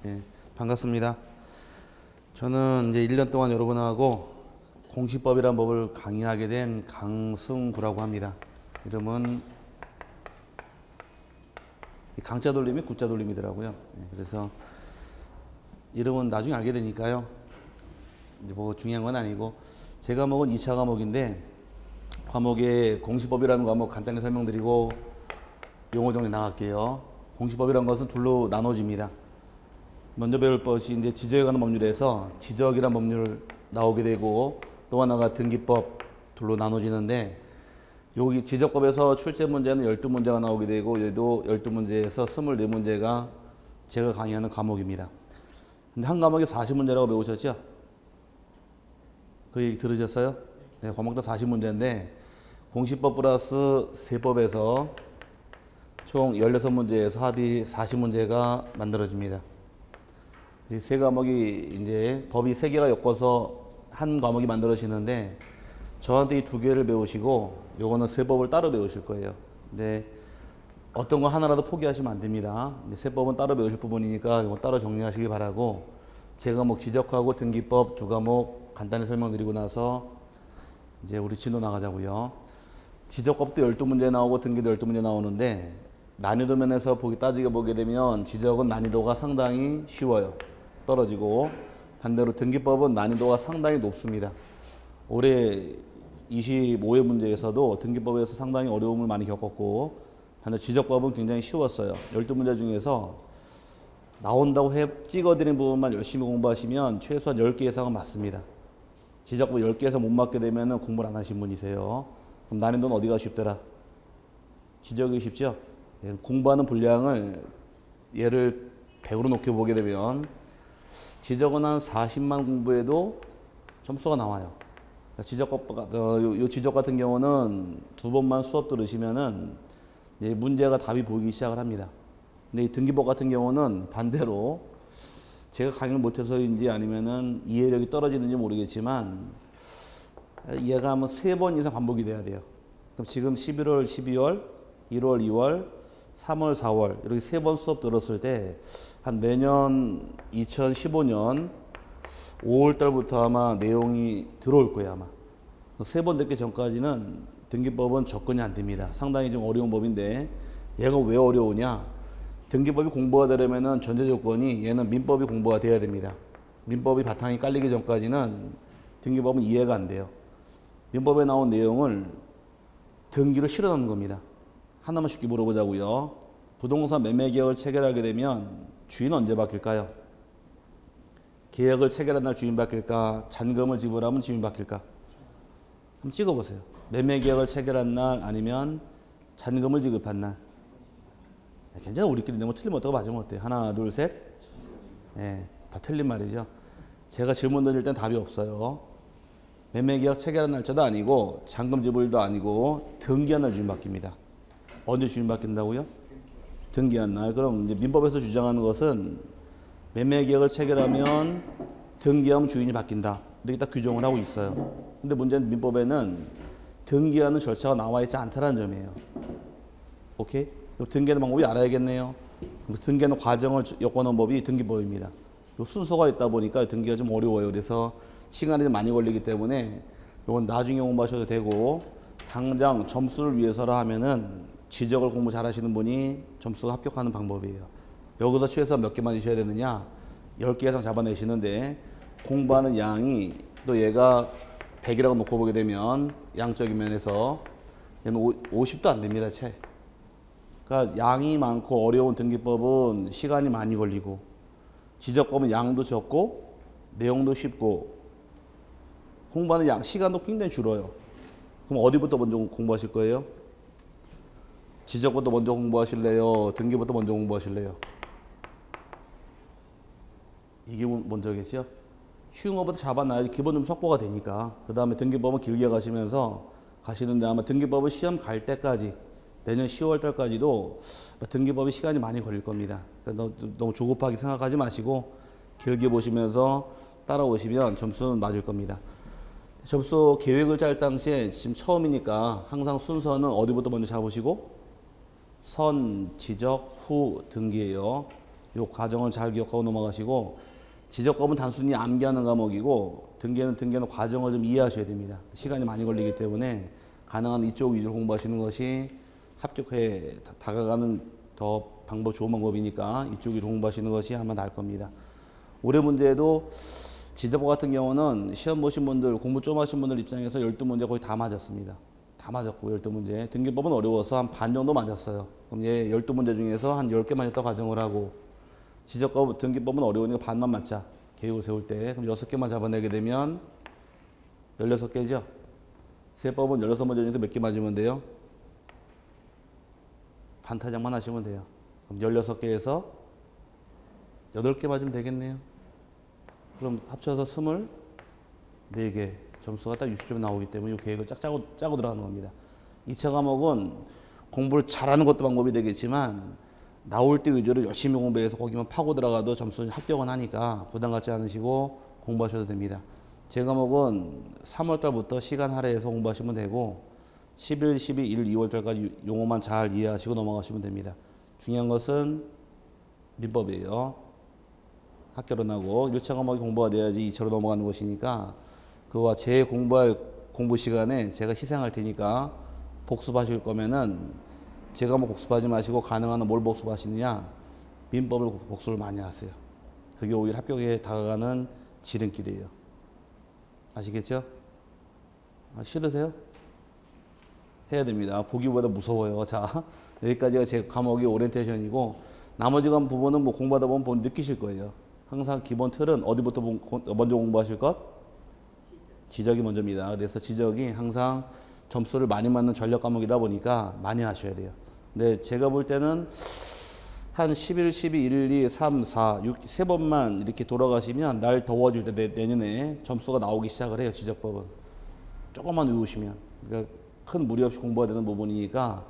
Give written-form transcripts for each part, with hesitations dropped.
예, 반갑습니다. 저는 이제 1년 동안 여러분하고 공시법이라는 법을 강의하게 된 강승구라고 합니다. 이름은 강자 돌림이 구자 돌림이더라고요. 예, 그래서 이름은 나중에 알게 되니까요. 이제 뭐 중요한 건 아니고 제 과목은 2차 과목인데 과목의 공시법이라는 과목 간단히 설명드리고 용어 정리 나갈게요. 공시법이라는 것은 둘로 나눠집니다. 먼저 배울 것이 이제 지적에 관한 법률에서 지적이란 법률 나오게 되고 또 하나가 등기법 둘로 나눠지는데 여기 지적법에서 출제 문제는 12문제가 나오게 되고 얘도 12문제에서 24문제가 제가 강의하는 과목입니다. 근데 한 과목에 40문제라고 배우셨죠? 그 얘기 들으셨어요? 네, 과목도 40문제인데 공시법 플러스 세법에서 총 16문제에서 합이 40문제가 만들어집니다. 이 세 과목이 이제 법이 3개가 엮어서 한 과목이 만들어지는데 저한테 이 2개를 배우시고 요거는 세법을 따로 배우실 거예요. 근데 어떤 거 하나라도 포기하시면 안 됩니다. 세법은 따로 배우실 부분이니까 이거 따로 정리하시기 바라고 제 과목 지적하고 등기법 2과목 간단히 설명드리고 나서 이제 우리 진도 나가자고요. 지적법도 12문제 나오고 등기도 12문제 나오는데 난이도 면에서 따지게 보게 되면 지적은 난이도가 상당히 쉬워요. 떨어지고 반대로 등기법은 난이도가 상당히 높습니다. 올해 25회 문제에서도 등기법에서 상당히 어려움을 많이 겪었고 반대로 지적법은 굉장히 쉬웠어요. 12문제 중에서 나온다고 찍어드린 부분만 열심히 공부하시면 최소한 10개 이상은 맞습니다. 지적법 10개에서 못 맞게 되면 공부를 안 하신 분이세요. 그럼 난이도는 어디가 쉽더라? 지적이 쉽죠? 공부하는 분량을 얘를 100으로 높게 보게 되면 지적은 한 40만 공부해도 점수가 나와요. 요 지적 같은 경우는 2번만 수업 들으시면은 이제 문제가 답이 보이기 시작을 합니다. 근데 이 등기법 같은 경우는 반대로 제가 강의를 못해서인지 아니면은 이해력이 떨어지는지 모르겠지만 얘가 한번 3번 이상 반복이 돼야 돼요. 그럼 지금 11월, 12월, 1월, 2월, 3월, 4월 이렇게 3번 수업 들었을 때 한 내년 2015년 5월 달부터 아마 내용이 들어올 거예요. 아마 3번 듣기 전까지는 등기법은 접근이 안 됩니다. 상당히 좀 어려운 법인데 얘가 왜 어려우냐? 등기법이 공부가 되려면 전제 조건이 얘는 민법이 공부가 돼야 됩니다. 민법이 바탕이 깔리기 전까지는 등기법은 이해가 안 돼요. 민법에 나온 내용을 등기로 실어 넣는 겁니다. 하나만 쉽게 물어보자고요. 부동산 매매 계약을 체결하게 되면 주인 언제 바뀔까요? 계약을 체결한 날 주인 바뀔까? 잔금을 지불하면 주인 바뀔까? 한번 찍어보세요. 매매 계약을 체결한 날 아니면 잔금을 지급한 날. 괜찮아. 우리끼리 너무 틀리면 어떡하고 맞으면 어때요? 하나, 둘, 셋. 네, 다 틀린 말이죠. 제가 질문 드릴 땐 답이 없어요. 매매계약 체결한 날짜도 아니고 잔금 지불도 아니고 등기한 날 주인 바뀝니다. 언제 주인 바뀐다고요? 등기한 날. 그럼 이제 민법에서 주장하는 것은 매매계약을 체결하면 등기하면 주인이 바뀐다. 이렇게 딱 규정을 하고 있어요. 근데 문제는 민법에는 등기하는 절차가 나와 있지 않다는 점이에요. 오케이? 등기하는 방법이 알아야겠네요. 등기하는 과정을 엮어놓은 법이 등기법입니다. 요 순서가 있다 보니까 등기가 좀 어려워요. 그래서 시간이 좀 많이 걸리기 때문에 이건 나중에 공부하셔도 되고 당장 점수를 위해서라 하면은 지적을 공부 잘 하시는 분이 점수가 합격하는 방법이에요. 여기서 최소한 몇 개 맞으셔야 되느냐? 10개 이상 잡아내시는데 공부하는 양이 또 얘가 100이라고 놓고 보게 되면 양적인 면에서 얘는 50도 안 됩니다. 채. 그러니까 양이 많고 어려운 등기법은 시간이 많이 걸리고 지적법은 양도 적고 내용도 쉽고 공부하는 양 시간도 굉장히 줄어요. 그럼 어디부터 먼저 공부하실 거예요? 지적부터 먼저 공부하실래요? 등기부터 먼저 공부하실래요? 이게 먼저겠죠? 쉬운 것부터 잡아놔야지 기본 좀 확보가 되니까. 그 다음에 등기법은 길게 가시면서 가시는데 아마 등기법은 시험 갈 때까지 내년 10월 달까지도 등기법이 시간이 많이 걸릴 겁니다. 그러니까 너무 조급하게 생각하지 마시고 길게 보시면서 따라오시면 점수는 맞을 겁니다. 점수 계획을 짤 당시에 지금 처음이니까 항상 순서는 어디부터 먼저 잡으시고 선, 지적, 후, 등기예요. 요 과정을 잘 기억하고 넘어가시고, 지적법은 단순히 암기하는 과목이고 등기는 과정을 좀 이해하셔야 됩니다. 시간이 많이 걸리기 때문에 가능한 이쪽 위주로 공부하시는 것이 합격에 다가가는 더 좋은 방법이니까 이쪽 위주로 공부하시는 것이 아마 나을 겁니다. 올해 문제도 지적법 같은 경우는 시험 보신 분들, 공부 좀 하신 분들 입장에서 12문제 거의 다 맞았습니다. 다 맞았고 12문제. 등기법은 어려워서 한 반 정도 맞았어요. 그럼 얘 12문제 중에서 한 10개 맞았다 가정을 하고, 지적법, 등기법은 어려우니까 반만 맞자. 계획을 세울 때. 그럼 6개만 잡아내게 되면 16개죠. 세법은 16문제 중에서 몇 개 맞으면 돼요? 반타작만 하시면 돼요. 그럼 16개에서 8개 맞으면 되겠네요. 그럼 합쳐서 24개. 점수가 딱 60점 나오기 때문에 이 계획을 짝 짜고 들어가는 겁니다. 2차 과목은 공부를 잘하는 것도 방법이 되겠지만 나올 때 위주로 열심히 공부해서 거기만 파고 들어가도 점수는 합격은 하니까 부담 갖지 않으시고 공부하셔도 됩니다. 제 과목은 3월달부터 시간 할애해서 공부하시면 되고 11, 12, 1, 2월달까지 용어만 잘 이해하시고 넘어가시면 됩니다. 중요한 것은 민법이에요. 학교로 나고 1차 과목이 공부가 돼야지 2차로 넘어가는 것이니까 그와 제 공부할 공부 시간에 제가 희생할 테니까 복습하실 거면은 제 과목 복습하지 마시고 가능한 한 뭘 복습하시느냐? 민법을 복습을 많이 하세요. 그게 오히려 합격에 다가가는 지름길이에요. 아시겠죠? 싫으세요? 해야 됩니다. 보기보다 무서워요. 자, 여기까지가 제 과목이 오리엔테이션이고 나머지 부분은 뭐 공부하다 보면 느끼실 거예요. 항상 기본 틀은 어디부터 먼저 공부하실 것? 지적이 먼저입니다. 그래서 지적이 항상 점수를 많이 맞는 전력 과목이다 보니까 많이 하셔야 돼요. 근데 제가 볼 때는 한 11, 12, 1, 2, 3, 4, 6, 세 번만 이렇게 돌아가시면 날 더워질 때 내년에 점수가 나오기 시작을 해요. 지적법은. 조금만 외우시면. 그러니까 큰 무리 없이 공부가 되는 부분이니까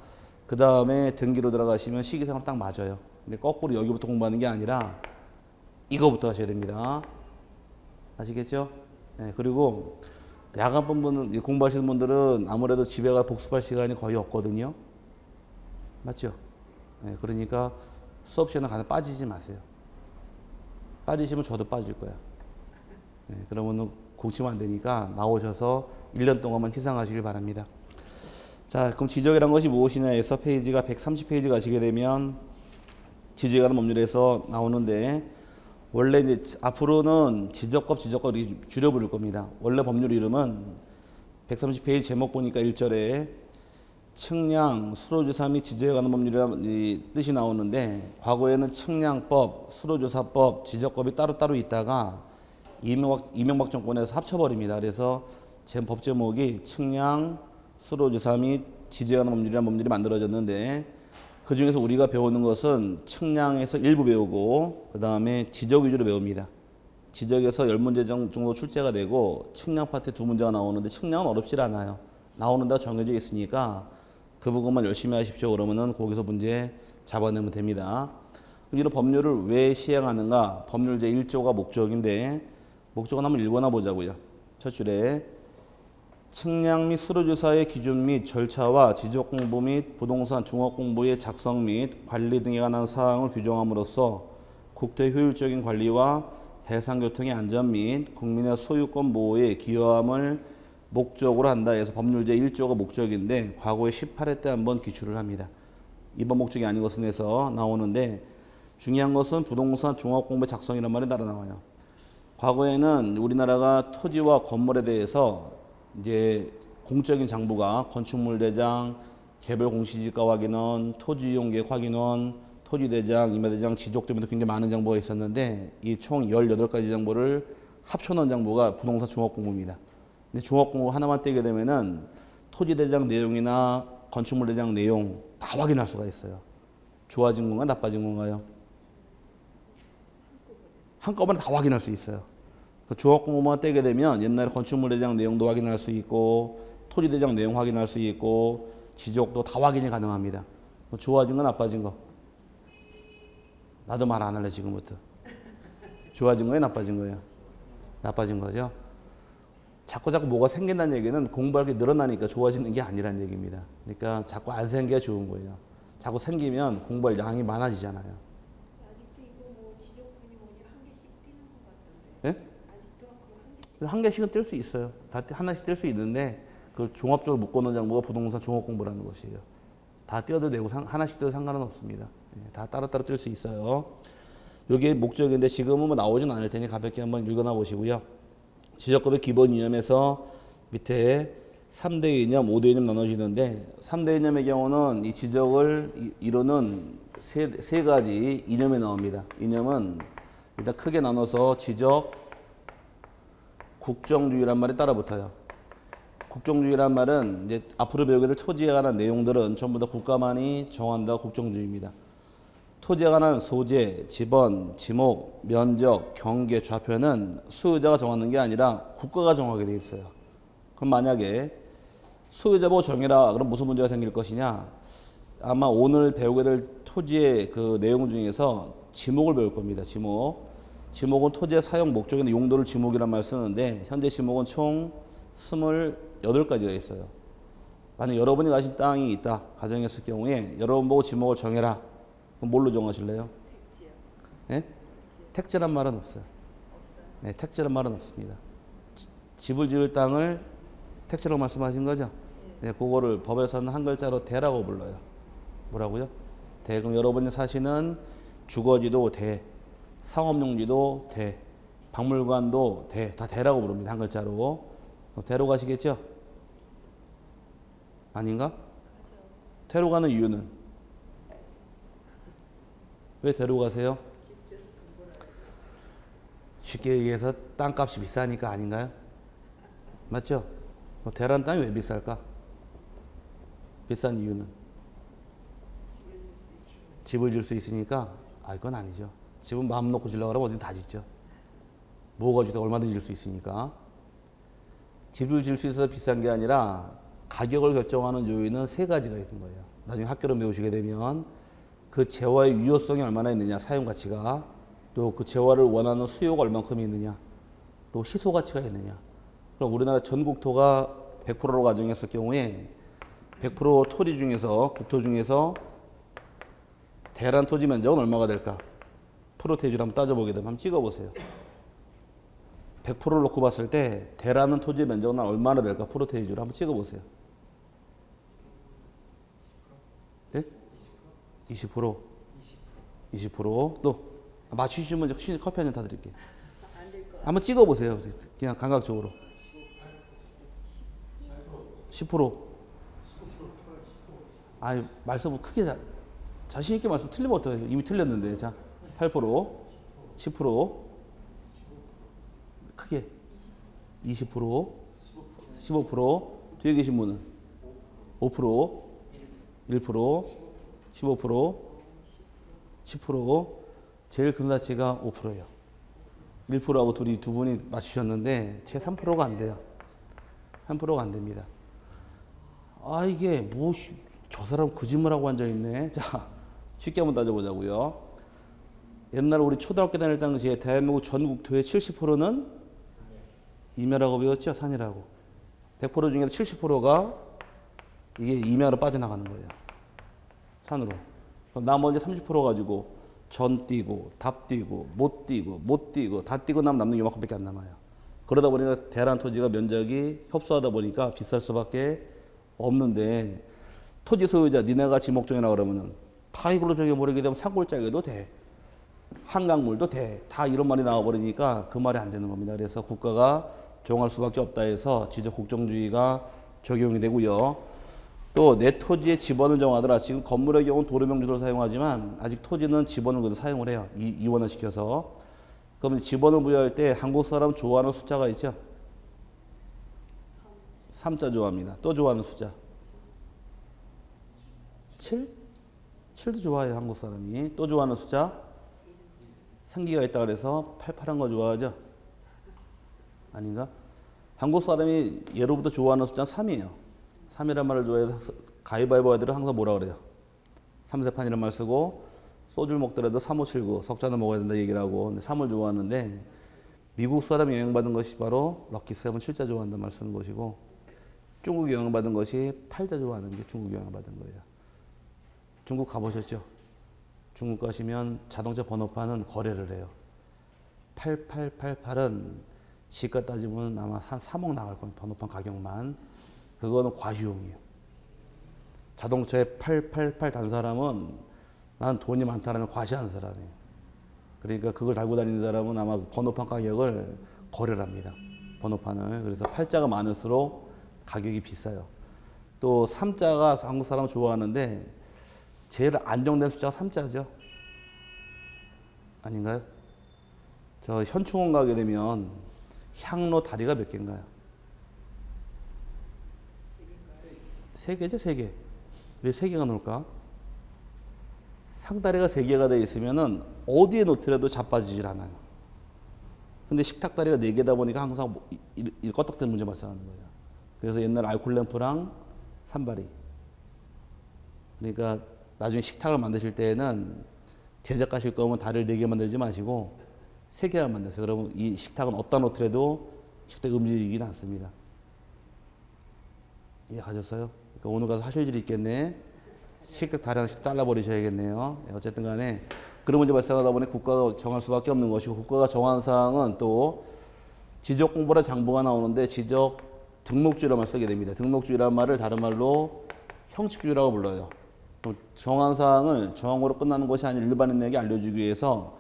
그 다음에 등기로 들어가시면 시기생활 딱 맞아요. 근데 거꾸로 여기부터 공부하는 게 아니라 이거부터 하셔야 됩니다. 아시겠죠? 네, 그리고 야간 본분은 공부하시는 분들은 아무래도 집에 가 복습할 시간이 거의 없거든요. 맞죠? 네, 그러니까 수업 시간에 가서 빠지지 마세요. 빠지시면 저도 빠질 거야. 네, 그러면 공치면 안 되니까 나오셔서 1년 동안만 희생하시길 바랍니다. 자, 그럼 지적이란 것이 무엇이냐 해서 페이지가 130페이지 가시게 되면 지적에 관한 법률에서 나오는데 원래 이제 앞으로는 지적법 이렇게 줄여 부를 겁니다. 원래 법률 이름은 130페이지 제목 보니까 1절에 측량, 수로조사 및 지적에 관한 법률이라는 뜻이 나오는데 과거에는 측량법, 수로조사법, 지적법이 따로따로 있다가 이명박 정권에서 합쳐버립니다. 그래서 법 제목이 측량, 수로조사 및 지적에 관한 법률이라는 법률이 만들어졌는데 그 중에서 우리가 배우는 것은 측량에서 일부 배우고 그 다음에 지적 위주로 배웁니다. 지적에서 10문제 정도 출제가 되고 측량 파트 2문제가 나오는데 측량은 어렵지 않아요. 나오는 데가 정해져 있으니까 그 부분만 열심히 하십시오. 그러면은 거기서 문제 잡아내면 됩니다. 이런 법률을 왜 시행하는가? 법률 제1조가 목적인데 목적은 한번 읽어나 보자고요. 첫 줄에 측량 및 수로조사의 기준 및 절차와 지적공부 및 부동산 종합공부의 작성 및 관리 등에 관한 사항을 규정함으로써 국토의 효율적인 관리와 해상교통의 안전 및 국민의 소유권 보호에 기여함을 목적으로 한다 해서 법률 제1조가 목적인데 과거에 18회 때 한번 기출을 합니다. 이번 목적이 아닌 것은 해서 나오는데 중요한 것은 부동산 종합공부 작성이란 말이 따라 나와요. 과거에는 우리나라가 토지와 건물에 대해서 이제 공적인 장부가 건축물대장, 개별공시지가 확인원, 토지이용계획 확인원, 토지대장, 임야대장, 지적도면도 굉장히 많은 장부가 있었는데 이 총 18가지 장부를 합쳐놓은 장부가 부동산 종합공부입니다. 근데 종합공부 하나만 떼게 되면은 토지대장 내용이나 건축물대장 내용 다 확인할 수가 있어요. 좋아진 건가요? 나빠진 건가요? 한꺼번에 다 확인할 수 있어요. 종합공부만 떼게 되면 옛날에 건축물대장 내용도 확인할 수 있고 토지대장 내용 확인할 수 있고 지적도 다 확인이 가능합니다. 좋아진 거 나빠진 거? 나도 말 안 할래 지금부터. 좋아진 거예요? 나빠진 거예요? 나빠진 거죠. 자꾸 뭐가 생긴다는 얘기는 공부할 게 늘어나니까 좋아지는 게 아니라는 얘기입니다. 그러니까 자꾸 안 생겨야 좋은 거예요. 자꾸 생기면 공부할 양이 많아지잖아요. 아직도 이거 예? 한 개씩은 뗄 수 있어요. 다 하나씩 뗄 수 있는데 그 종합적으로 묶어놓은 장부가 부동산 종합 공부라는 것이에요. 다 떼어도 되고 하나씩 떼도 상관은 없습니다. 예, 다 따로따로 뗄 수 있어요. 이게 목적인데 지금은 뭐 나오진 않을 테니 가볍게 한번 읽어나 보시고요. 지적법의 기본 이념에서 밑에 3대 이념, 5대 이념 나눠지는데 3대 이념의 경우는 이 지적을 이루는 세 가지 이념이 나옵니다. 이념은 일단 크게 나눠서 지적, 국정주의란 말이 따라 붙어요. 국정주의란 말은 이제 앞으로 배우게 될 토지에 관한 내용들은 전부 다 국가만이 정한다 국정주의입니다. 토지에 관한 소재, 지번, 지목, 면적, 경계, 좌표는 소유자가 정하는 게 아니라 국가가 정하게 돼 있어요. 그럼 만약에 소유자 보고 정해라. 그럼 무슨 문제가 생길 것이냐? 아마 오늘 배우게 될 토지의 그 내용 중에서 지목을 배울 겁니다. 지목. 지목은 토지의 사용 목적이나 용도를 지목이란 말 쓰는데 현재 지목은 총 28가지가 있어요. 만약 여러분이 가진 땅이 있다. 가정했을 경우에 여러분 보고 지목을 정해라. 그럼 뭘로 정하실래요? 택지요. 네? 택지란 말은 없어요. 네, 택지란 말은 없습니다. 집을 지을 땅을 택지라고 말씀하신 거죠? 네, 그거를 법에서는 한 글자로 대라고 불러요. 뭐라고요? 대. 그럼 여러분이 사시는 주거지도 대, 상업용지도 대, 박물관도 대, 다 대라고 부릅니다. 한 글자로. 대로 가시겠죠? 아닌가? 대로 가는 이유는? 왜 대로 가세요? 쉽게 얘기해서 땅값이 비싸니까 아닌가요? 맞죠? 대란 땅이 왜 비쌀까? 비싼 이유는? 집을 줄 수 있으니까? 아, 그건 아니죠. 집은 마음 놓고 지려고 하면 어딘 다 짓죠. 뭐가 주도 얼마든지 질 수 있으니까. 집을 질 수 있어서 비싼 게 아니라 가격을 결정하는 요인은 세 가지가 있는 거예요. 나중에 학교로 배우시게 되면 그 재화의 유효성이 얼마나 있느냐, 사용 가치가, 또 그 재화를 원하는 수요가 얼만큼 있느냐, 또 희소 가치가 있느냐. 그럼 우리나라 전국토가 100%로 가정했을 경우에 100% 토지 중에서, 국토 중에서 대란 토지 면적은 얼마가 될까? 프로테이지를 한번 따져보게 되면 한번 찍어보세요. 100%를 놓고 봤을 때 대라는 토지 면적은 얼마나 될까? 프로테이지로 한번 찍어보세요. 예? 20%? 20%? 또 맞추시면 커피 한 잔 다 드릴게요. 한번 찍어보세요. 그냥 감각적으로. 10%? 아니, 말씀 크게 자신 있게 말씀 틀리면 어떡해요? 이미 틀렸는데. 자, 8%, 10%, 크게 20%, 15%, 뒤에 계신 분은 5%, 1%, 15%, 10%, 제일 큰 사치가 5%예요. 1%하고 두 분이 맞추셨는데 채 3%가 안 돼요. 3%가 안 됩니다. 아, 이게 뭐 저 사람 거짓말하고 앉아있네. 자, 쉽게 한번 따져보자고요. 옛날 우리 초등학교 다닐 당시에 대한민국 전국토의 70%는 임야라고 배웠죠? 산이라고. 100% 중에서 70%가 이게 임야로 빠져나가는 거예요. 산으로. 그럼 나머지 30% 가지고 전 띄고, 답 띄고, 못 띄고, 못 띄고, 다 띄고 나면 남는 요만큼밖에 안 남아요. 그러다 보니까 대란 토지가 면적이 협소하다 보니까 비쌀 수밖에 없는데, 토지 소유자 니네가 지목 정해라 그러면은 다 이걸로 정해버리게 되면 산골짜기도 돼, 한강물도 돼, 다 이런 말이 나와버리니까 그 말이 안 되는 겁니다. 그래서 국가가 정할 수밖에 없다 해서 지적 국정주의가 적용이 되고요. 또 내 토지의 지번을 정하더라. 지금 건물의 경우는 도로명주도를 사용하지만 아직 토지는 지번을 그래도 사용을 해요. 이원화 시켜서. 그러면 지번을 부여할 때 한국 사람 좋아하는 숫자가 있죠. 3자 좋아합니다. 또 좋아하는 숫자 7? 7도 좋아해요. 한국 사람이. 또 좋아하는 숫자 상기가 있다 그래서 팔팔한 거 좋아하죠? 아닌가? 한국 사람이 예로부터 좋아하는 숫자는 3이에요. 3이란 말을 좋아해서 가위바위보 애들은 항상 뭐라 그래요? 3세판이란 말 쓰고 소주를 먹더라도 3579 석잔을 먹어야 된다 얘기를 하고, 근데 3을 좋아하는데 미국 사람이 영향받은 것이 바로 럭키 세븐 7자 좋아한다는 말 쓰는 것이고, 중국이 영향받은 것이 8자 좋아하는 게 중국이 영향받은 거예요. 중국 가보셨죠? 중국 가시면 자동차 번호판은 거래를 해요. 8888은 시가 따지면 아마 한 3억 나갈 겁니다. 번호판 가격만. 그거는 과시용이에요. 자동차에 888 단 사람은 난 돈이 많다라는 과시하는 사람이에요. 그러니까 그걸 달고 다니는 사람은 아마 번호판 가격을 거래를 합니다. 번호판을. 그래서 8자가 많을수록 가격이 비싸요. 또 3자가 한국 사람 좋아하는데 제일 안정된 숫자가 3자죠. 아닌가요? 저 현충원 가게 되면 향로 다리가 몇 개인가요? 3개죠, 3개. 왜 3개가 놓을까? 상다리가 3개가 되어 있으면은 어디에 놓더라도 자빠지질 않아요. 근데 식탁다리가 4개다 보니까 항상 이 껐덕대는 문제 발생하는 거예요. 그래서 옛날 알콜 램프랑 산발이. 그러니까 나중에 식탁을 만드실 때에는 제작하실 거면 다리를 4개 만들지 마시고 3개만 만드세요. 그러면 이 식탁은 어디다 놓더라도 식탁이 움직이진 않습니다. 이해가셨어요? 그러니까 오늘 가서 하실 일이 있겠네. 식탁 다리 하나씩 잘라버리셔야겠네요. 어쨌든 간에 그런 문제 발생하다 보니 국가가 정할 수밖에 없는 것이고, 국가가 정한 사항은 또 지적공부라 장부가 나오는데 지적 등록주의란 말 쓰게 됩니다. 등록주의란 말을 다른 말로 형식주의라고 불러요. 정한 사항을 정으로 끝나는 것이 아닌 일반인에게 알려주기 위해서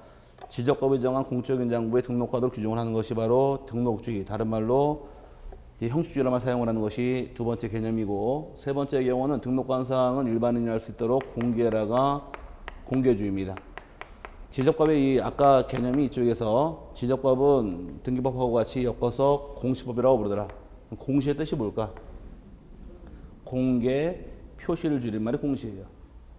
지적법이 정한 공적인 장부에 등록하도록 규정을 하는 것이 바로 등록주의, 다른 말로 형식주의란 말 사용을 하는 것이 두 번째 개념이고, 세 번째 경우는 등록한 사항은 일반인이 알 수 있도록 공개라가 공개주의입니다. 지적법의 이 아까 개념이 이쪽에서 지적법은 등기법하고 같이 엮어서 공시법이라고 부르더라. 공시의 뜻이 뭘까? 공개, 표시를 줄임말이 공시예요.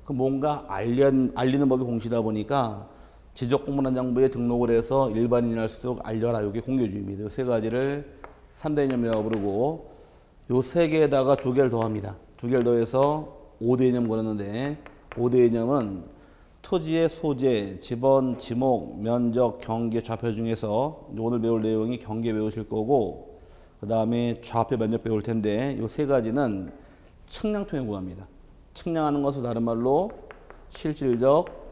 그 뭔가 알리는 법이 공시다 보니까 지적공무원 장부에 등록을 해서 일반인이 알 수 있도록 알려라. 이게 공개주의입니다. 이 세 가지를 3대 이념이라고 부르고, 요 세 개에다가 2개를 더합니다. 2개를 더해서 5대 이념 그러는데, 5대 이념은 토지의 소재, 지번, 지목, 면적, 경계, 좌표 중에서 오늘 배울 내용이 경계 배우실 거고, 그 다음에 좌표, 면적 배울 텐데, 요 세 가지는 측량통에 구합니다. 측량하는 것을 다른 말로 실질적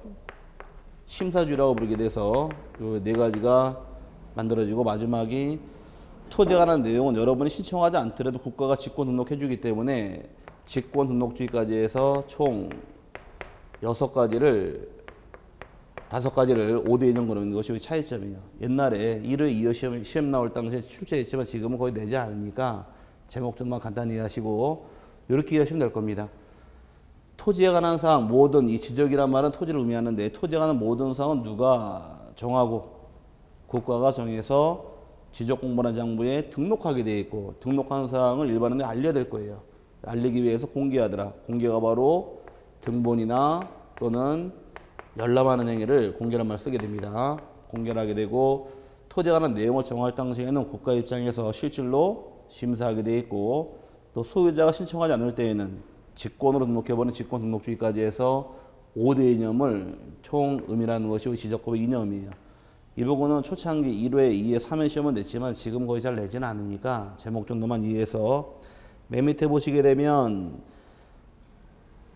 심사주의라고 부르게 돼서 요 네 가지가 만들어지고, 마지막이 토지에 관한 내용은 여러분이 신청하지 않더라도 국가가 직권 등록해 주기 때문에 직권 등록주의까지 해서 총 5가지를 5가지를 5대 이념 그러는 것이 차이점이에요. 옛날에 1회 2회 시험 나올 당시에 출제했지만 지금은 거의 내지 않으니까 제목 좀만 간단히 이해하시고 이렇게 이해하시면 될 겁니다. 토지에 관한 사항 모든, 이 지적이란 말은 토지를 의미하는데, 토지에 관한 모든 사항은 누가 정하고 국가가 정해서 지적공무원 장부에 등록하게 되어 있고, 등록한 사항을 일반인에 알려야 될 거예요. 알리기 위해서 공개하더라. 공개가 바로 등본이나 또는 열람하는 행위를 공개란 말 쓰게 됩니다. 공개를 하게 되고, 토지에 관한 내용을 정할 당시에는 국가 입장에서 실질로 심사하게 되어 있고, 또 소유자가 신청하지 않을 때에는 직권으로 등록해버린 직권 등록주의까지 해서 5대 이념을 총 의미하는 것이 지적법의 이념이에요. 이 부분은 초창기 1회, 2회, 3회 시험은 냈지만 지금 거의 잘 내지는 않으니까 제목 정도만 이해해서, 맨 밑에 보시게 되면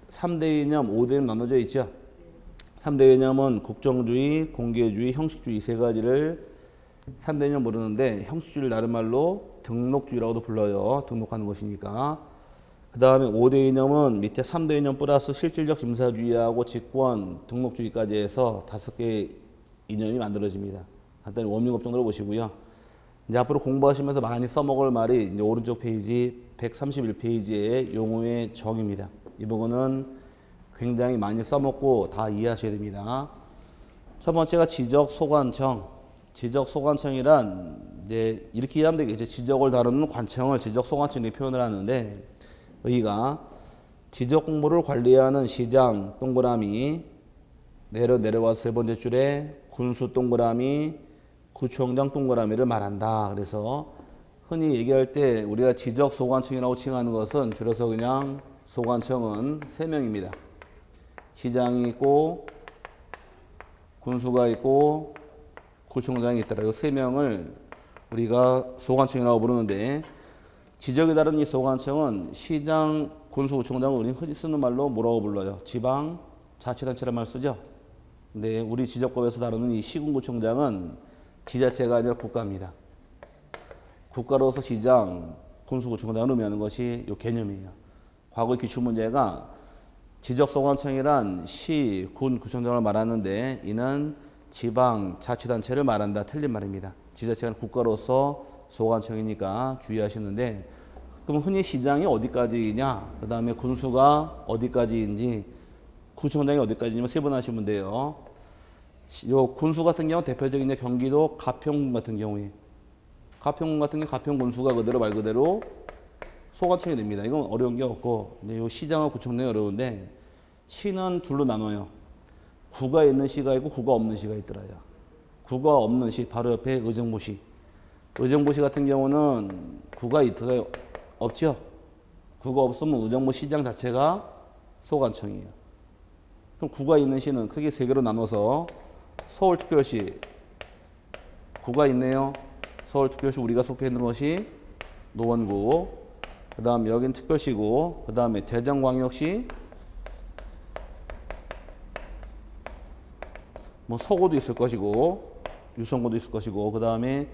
3대 이념, 5대 이념 나눠져 있죠. 3대 이념은 국정주의, 공개주의, 형식주의 세 가지를 3대 이념 부르는데, 형식주의를 다른 말로 등록주의라고도 불러요. 등록하는 것이니까. 그 다음에 5대 이념은 밑에 3대 이념 플러스 실질적 심사주의하고 직권, 등록주의까지 해서 5개의 이념이 만들어집니다. 간단히 워밍업 정도로 보시고요. 이제 앞으로 공부하시면서 많이 써먹을 말이 이제 오른쪽 페이지 131페이지의 용어의 정의입니다. 이 부분은 굉장히 많이 써먹고 다 이해하셔야 됩니다. 첫 번째가 지적소관청. 지적소관청이란 이제 이렇게 이해하면 되겠죠. 지적을 다루는 관청을 지적소관청이라고 표현을 하는데, 여기가 지적 공부를 관리하는 시장 동그라미 내려와서 세 번째 줄에 군수 동그라미 구청장 동그라미를 말한다. 그래서 흔히 얘기할 때 우리가 지적 소관청이라고 칭하는 것은 줄여서 그냥 소관청은 3명입니다. 시장이 있고 군수가 있고 구청장이 있더라. 이 3명을 우리가 소관청이라고 부르는데, 지적에 따른 이 소관청은 시장, 군수, 구청장을 우리는 흔히 쓰는 말로 뭐라고 불러요? 지방 자치단체란 말 쓰죠. 근데 우리 지적법에서 다루는 이 시군구청장은 지자체가 아니라 국가입니다. 국가로서 시장, 군수구청장을 의미하는 것이 이 개념이에요. 과거 기출문제가 지적소관청이란 시, 군, 구청장을 말하는데 이는 지방, 자치단체를 말한다. 틀린 말입니다. 지자체는 국가로서 소관청이니까 주의하시는데 그럼 흔히 시장이 어디까지냐, 그 다음에 군수가 어디까지인지, 구청장이 어디까지냐면 세분하시면 돼요. 요 군수 같은 경우 대표적인 경기도 가평군 같은 경우에 가평군 같은 경우 가평군수가 그대로 말 그대로 소관청이 됩니다. 이건 어려운 게 없고, 근데 요 시장과 구청장이 어려운데 시는 둘로 나눠요. 구가 있는 시가 있고 구가 없는 시가 있더라요. 구가 없는 시 바로 옆에 의정부시. 의정부시 같은 경우는 구가 있어요. 없죠. 구가 없으면 의정부 시장 자체가 소관청이에요. 그럼 구가 있는 시는 크게 세 개로 나눠서 서울특별시 구가 있네요. 서울특별시 우리가 속해 있는 것이 노원구, 그 다음 여긴 특별시고, 그 다음에 대전광역시, 뭐 서구도 있을 것이고 유성구도 있을 것이고, 그 다음에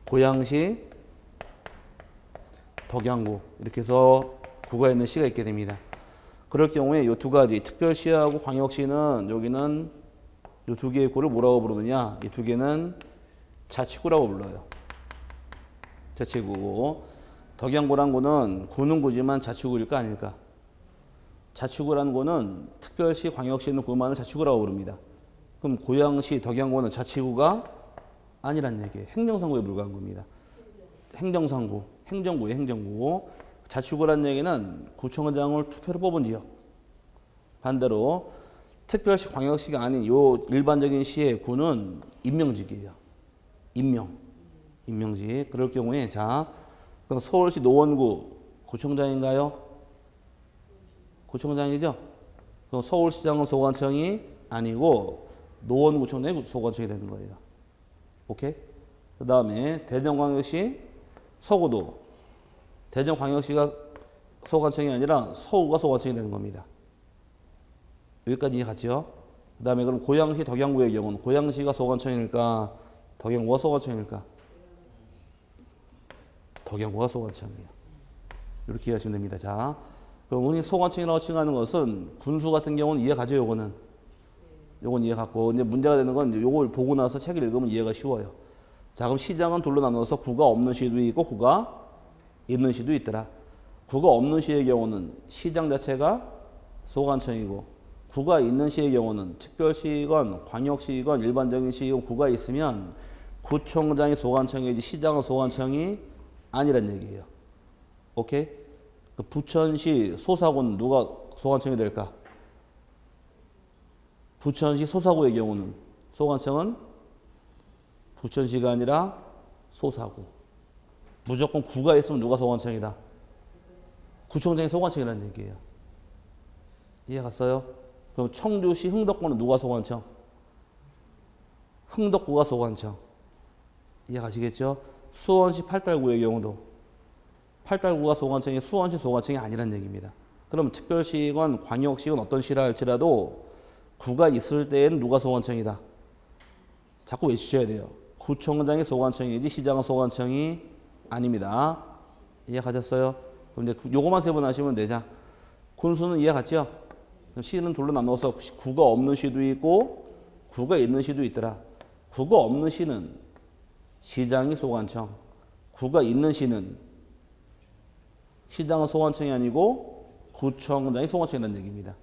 고양시, 덕양구, 이렇게 해서 구가 있는 시가 있게 됩니다. 그럴 경우에 이 두 가지 특별시하고 광역시는 여기는 이 두 개의 구를 뭐라고 부르느냐, 이 두 개는 자치구라고 불러요. 자치구고, 덕양구란 구는 구는 구지만 자치구일까 아닐까? 자치구라는 구는 특별시, 광역시는 구만을 자치구라고 부릅니다. 그럼 고양시, 덕양구는 자치구가 아니란 얘기예요. 행정상구에 불과한 겁니다. 행정상구, 행정구예요, 행정구. 자치구란 얘기는 구청장을 투표로 뽑은 지역. 반대로 특별시, 광역시가 아닌 요 일반적인 시의 구는 임명직이에요. 임명직. 그럴 경우에 자, 그럼 서울시 노원구 구청장인가요? 구청장이죠? 그럼 서울시장은 소관청이 아니고 노원구청장이 소관청이 되는 거예요. 오케이? 그 다음에 대전광역시 서구도 대전광역시가 소관청이 아니라 서구가 소관청이 되는 겁니다. 여기까지 이해 갔죠? 그 다음에 그럼 고양시, 덕양구의 경우는 고양시가 소관청일까? 덕양구가 소관청일까? 덕양구가 소관청이에요. 이렇게 이해하시면 됩니다. 자, 그럼 우리 소관청이라고 칭하는 것은 군수 같은 경우는 이해 가죠, 요거는. 요건 이해 갖고, 이제 문제가 되는 건 요걸 보고 나서 책을 읽으면 이해가 쉬워요. 자, 그럼 시장은 둘로 나눠서 구가 없는 시도 있고 구가 있는 시도 있더라. 구가 없는 시의 경우는 시장 자체가 소관청이고, 구가 있는 시의 경우는 특별시건 광역시건 일반적인 시건 구가 있으면 구청장이 소관청이지 시장은 소관청이 아니란 얘기예요. 오케이? 부천시 소사구는 누가 소관청이 될까? 부천시 소사구의 경우는 소관청은 부천시가 아니라 소사구. 무조건 구가 있으면 누가 소관청이다? 구청장이 소관청이라는 얘기예요. 이해 갔어요? 그럼 청주시 흥덕구는 누가 소관청? 흥덕구가 소관청. 이해 가시겠죠? 수원시 팔달구의 경우도 팔달구가 소관청이 수원시 소관청이 아니란 얘기입니다. 그럼 특별시건 광역시건 어떤 시라 할지라도 구가 있을 때에는 누가 소관청이다? 자꾸 외치셔야 돼요. 구청장이 소관청이지 시장은 소관청이 아닙니다. 이해 가셨어요? 그럼 이제 요거만 세분하시면 되자. 군수는 이해 갔죠? 시는 둘로 나눠서 구가 없는 시도 있고 구가 있는 시도 있더라. 구가 없는 시는 시장이 소관청, 구가 있는 시는 시장은 소관청이 아니고 구청장이 소관청이라는 얘기입니다.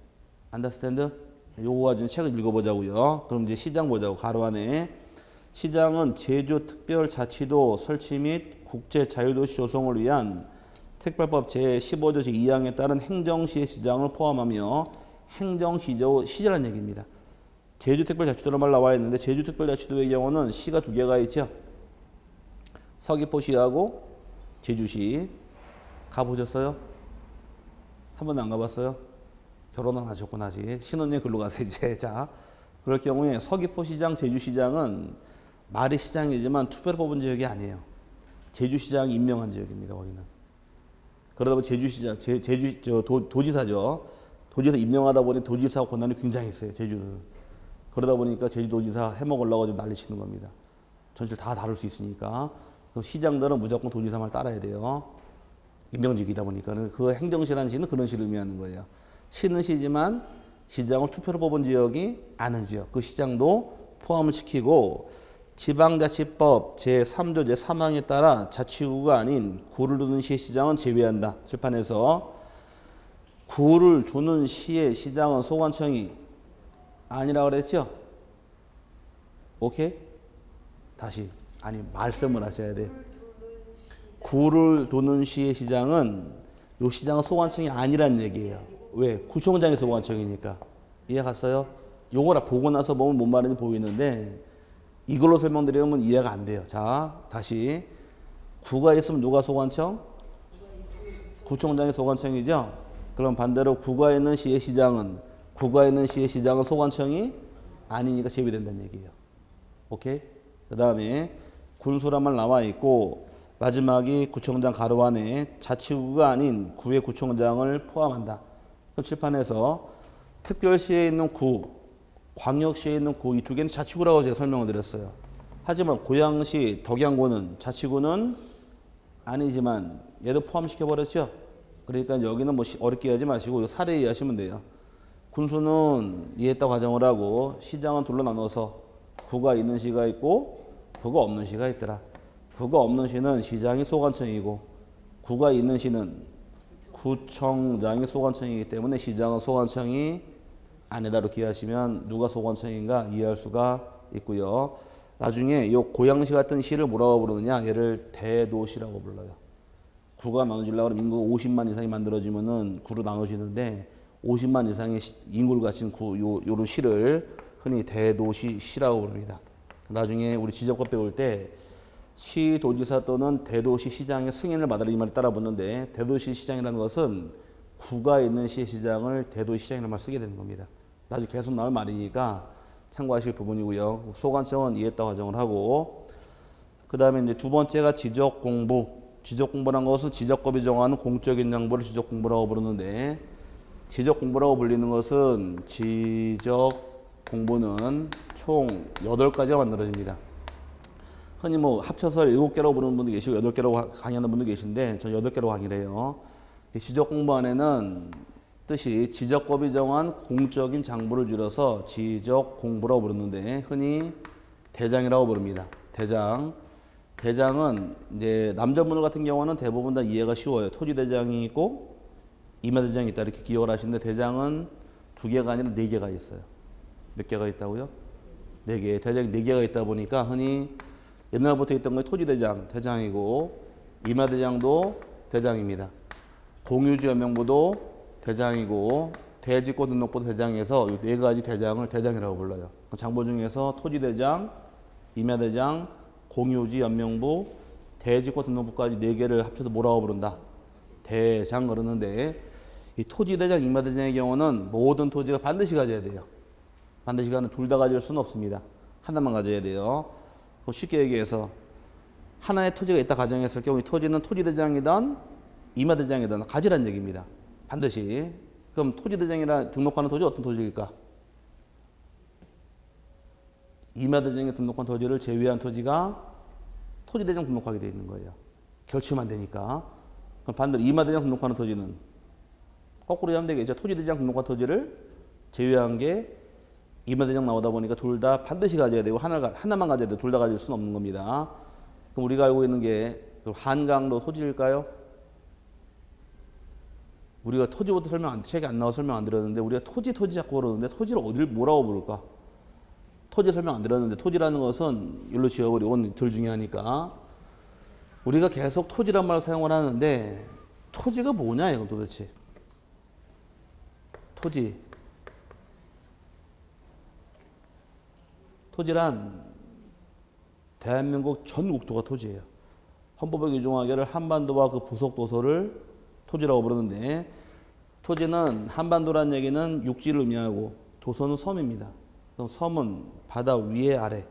안더스탠드? 요거 가지고 책을 읽어보자고요. 그럼 이제 시장 보자고. 가로 안에 시장은 제주특별자치도 설치 및 국제자유도시 조성을 위한 특별법 제15조 제2항에 따른 행정시의 시장을 포함하며 행정시라는 얘기입니다. 제주특별자치도란 말 나와 있는데 제주특별자치도의 경우는 시가 두 개가 있죠. 서귀포시하고 제주시. 가보셨어요? 한 번도 안 가봤어요? 결혼은 하셨구나 아직. 신혼여행 글로 가세요 이제. 자, 그럴 경우에 서귀포시장, 제주시장은 말이 시장이지만 투표로 뽑은 지역이 아니에요. 제주시장이 임명한 지역입니다. 거기는. 그러다 보니 제주시장, 도지사죠. 도지사 임명하다 보니 도지사 권한이 굉장히 있어요. 제주는. 그러다 보니까 제주도지사 해먹으려고 좀 난리치는 겁니다. 전체를 다 다룰 수 있으니까. 그럼 시장들은 무조건 도지사를 따라야 돼요. 임명직이다 보니까. 그 행정시라는 시는 그런 시를 의미하는 거예요. 시는 시지만 시장을 투표로 뽑은 지역이 아닌 지역. 그 시장도 포함을 시키고 지방자치법 제3조 제3항에 따라 자치구가 아닌 구를 두는 시의 시장은 제외한다. 칠판에서 구를 두는 시의 시장은 소관청이 아니라고 그랬죠? 오케이? 다시. 아니, 말씀을 하셔야 돼. 구를 두는 시의 시장은 이 시장은 소관청이 아니란 얘기예요. 왜? 구청장이 소관청이니까. 이해 갔어요? 요거라 보고 나서 보면 뭔 말인지 보이는데 이걸로 설명드리면 이해가 안 돼요. 자, 다시. 구가 있으면 누가 소관청? 구청장이 소관청이죠? 그럼 반대로 구가 있는 시의 시장은 소관청이 아니니까 제외된다는 얘기예요. 오케이? 그 다음에 군수란 말 나와 있고 마지막이 구청장 가로 안에 자치구가 아닌 구의 구청장을 포함한다. 그럼 칠판에서 특별시에 있는 구, 광역시에 있는 구 이 두 개는 자치구라고 제가 설명을 드렸어요. 하지만 고양시, 덕양구는 자치구는 아니지만 얘도 포함시켜버렸죠. 그러니까 여기는 뭐 어렵게 하지 마시고 사례 이해하시면 돼요. 군수는 이해했다고 가정을 하고 시장은 둘로 나눠서 구가 있는 시가 있고 구가 없는 시가 있더라. 구가 없는 시는 시장이 소관청이고 구가 있는 시는 구청장이 소관청이기 때문에 시장은 소관청이 아니다로 기하시면 누가 소관청인가 이해할 수가 있고요. 나중에 이 고양시 같은 시를 뭐라고 부르느냐, 얘를 대도시라고 불러요. 구가 나눠지려고 하면 인구가 50만 이상이 만들어지면은 구로 나눠지는데 50만 이상의 인구를 가진 요런 시를 흔히 대도시시라고 부릅니다. 나중에 우리 지적법 배울 때 시도지사 또는 대도시 시장의 승인을 받으라 이 말을 따라 붙는데 대도시 시장이라는 것은 구가 있는 시의 시장을 대도시 시장이라는 말을 쓰게 되는 겁니다. 나중에 계속 나올 말이니까 참고하실 부분이고요. 소관청은 이해했다고 가정을 하고 그 다음에 이제 두 번째가 지적공부. 지적공부란 것은 지적법이 정하는 공적인 정보를 지적공부라고 부르는데 지적공부라고 불리는 것은 지적공부는 총 8가지가 만들어집니다. 흔히 뭐 합쳐서 7개라고 부르는 분도 계시고 8개라고 강의하는 분도 계신데 전 8개라고 강의를 해요. 이 지적공부 안에는 뜻이 지적법이 정한 공적인 장부를 줄여서 지적공부라고 부르는데 흔히 대장이라고 부릅니다. 대장은 이제 남자분들 같은 경우는 대부분 다 이해가 쉬워요. 토지대장이 있고 임야대장이 있다 이렇게 기억을 하시는데 대장은 2개가 아니라 4개가 있어요. 몇 개가 있다고요? 4개. 대장이 4개가 있다 보니까 흔히 옛날부터 있던 게 토지대장, 대장이고 임야대장도 대장입니다. 공유지 연명부도 대장이고 대지권 등록부도 대장에서 이 4가지 대장을 대장이라고 불러요. 장부 중에서 토지대장, 임야대장, 공유지 연명부, 대지권 등록부까지 4개를 합쳐서 뭐라고 부른다? 대장 그러는데 이 토지대장, 임야대장의 경우는 모든 토지가 반드시 가져야 돼요. 반드시 가는 둘 다 가질 수는 없습니다. 하나만 가져야 돼요. 쉽게 얘기해서 하나의 토지가 있다 가정했을 경우 이 토지는 토지대장이든 임야대장이든 가지란 얘기입니다. 반드시. 그럼 토지대장이라 등록하는 토지 어떤 토지일까? 임야대장에 등록한 토지를 제외한 토지가 토지대장 등록하게 되어 있는 거예요. 결치면 안 되니까. 그럼 반대로 임야대장 등록하는 토지는 거꾸로 하면 되겠죠. 토지대장 등록한 토지를 제외한 게 임야대장 나오다 보니까 둘 다 반드시 가져야 되고 하나만 가져야 돼요. 둘 다 가질 수는 없는 겁니다. 그럼 우리가 알고 있는 게 한강로 토지일까요? 우리가 토지부터 책에 안 나와 설명 안 드렸는데 우리가 토지 자꾸 그러는데 토지를 어딜 뭐라고 부를까? 토지 설명 안 드렸는데 토지라는 것은 일로 지어버리고 덜 중요하니까 우리가 계속 토지란 말을 사용을 하는데 토지가 뭐냐 이건 도대체. 토지란 대한민국 전 국토가 토지예요. 헌법에 규정하기를 한반도와 그 부속 도서를 토지라고 부르는데 토지는 한반도란 얘기는 육지를 의미하고 도서는 섬입니다. 그럼 섬은 바다 위에 아래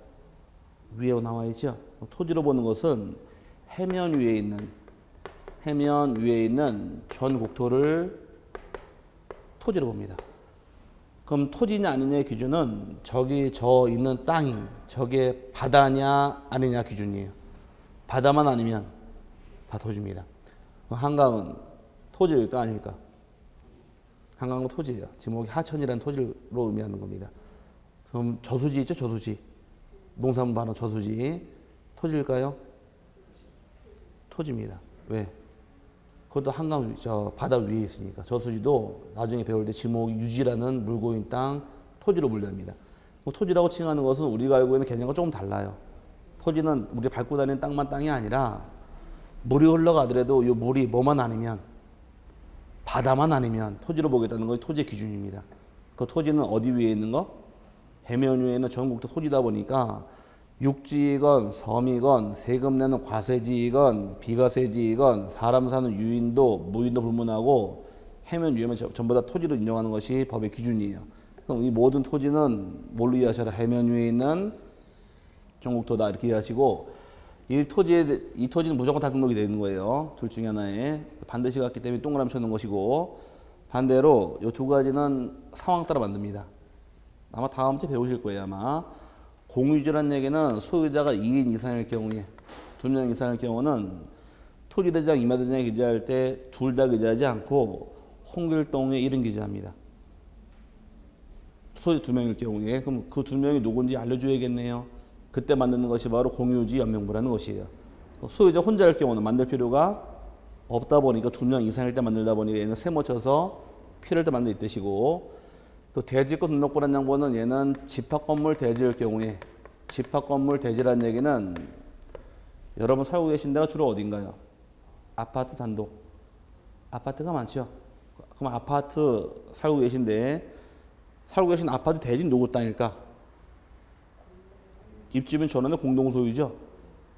위에 나와 있죠. 토지로 보는 것은 해면 위에 있는 전 국토를 토지로 봅니다. 그럼 토지냐 아니냐의 기준은 저기 저 있는 땅이 저게 바다냐 아니냐 기준이에요. 바다만 아니면 다 토지입니다. 한강은 토지일까 아닐까? 한강은 토지예요. 지목이 하천이라는 토지로 의미하는 겁니다. 그럼 저수지 있죠? 저수지. 농산물 바로 저수지. 토지일까요? 토지입니다. 왜? 그것도 한강 저 바다 위에 있으니까. 저수지도 나중에 배울 때 지목이 유지라는 물고인 땅 토지로 분류합니다. 토지라고 칭하는 것은 우리가 알고 있는 개념과 조금 달라요. 토지는 우리 밟고 다니는 땅만 땅이 아니라 물이 흘러가더라도 이 물이 뭐만 아니면 바다만 아니면 토지로 보겠다는 것이 토지의 기준입니다. 그 토지는 어디 위에 있는 거? 해면 위에 있는 전국도 토지다 보니까 육지이건 섬이건 세금 내는 과세지이건 비과세지이건 사람 사는 유인도 무인도 불문하고 해면 위에만 전부 다 토지로 인정하는 것이 법의 기준이에요. 그럼 이 모든 토지는 뭘로 이해하셔라? 해면 위에 있는 전국토다 이렇게 이해하시고 이 토지는 무조건 다 등록이 되는 거예요. 둘 중에 하나에 반드시 갔기 때문에 동그라미 쳐놓은 것이고 반대로 이 두 가지는 상황 따라 만듭니다. 아마 다음 주에 배우실 거예요. 아마 공유지라는 얘기는 소유자가 2인 이상일 경우에 2명 이상일 경우는 토지대장, 임야대장에 기재할 때 둘 다 기재하지 않고 홍길동의 이름 기재합니다. 소유 2명일 경우에 그럼 그 2명이 누군지 알려줘야겠네요. 그때 만드는 것이 바로 공유지 연명부라는 것이에요. 소유자 혼자일 경우는 만들 필요가 없다 보니까 2명 이상일 때 만들다 보니까 얘는 세모 쳐서 필요할 때 만들 뜻이고 또 대지권 등록부라는 양보는 얘는 집합건물 대지일 경우에 집합건물 대지라는 얘기는 여러분 살고 계신 데가 주로 어딘가요? 아파트 단독. 아파트가 많죠. 그럼 아파트 살고 계신데 살고 계신 아파트 대지는 누구 땅일까? 입주민 전원의 공동소유죠.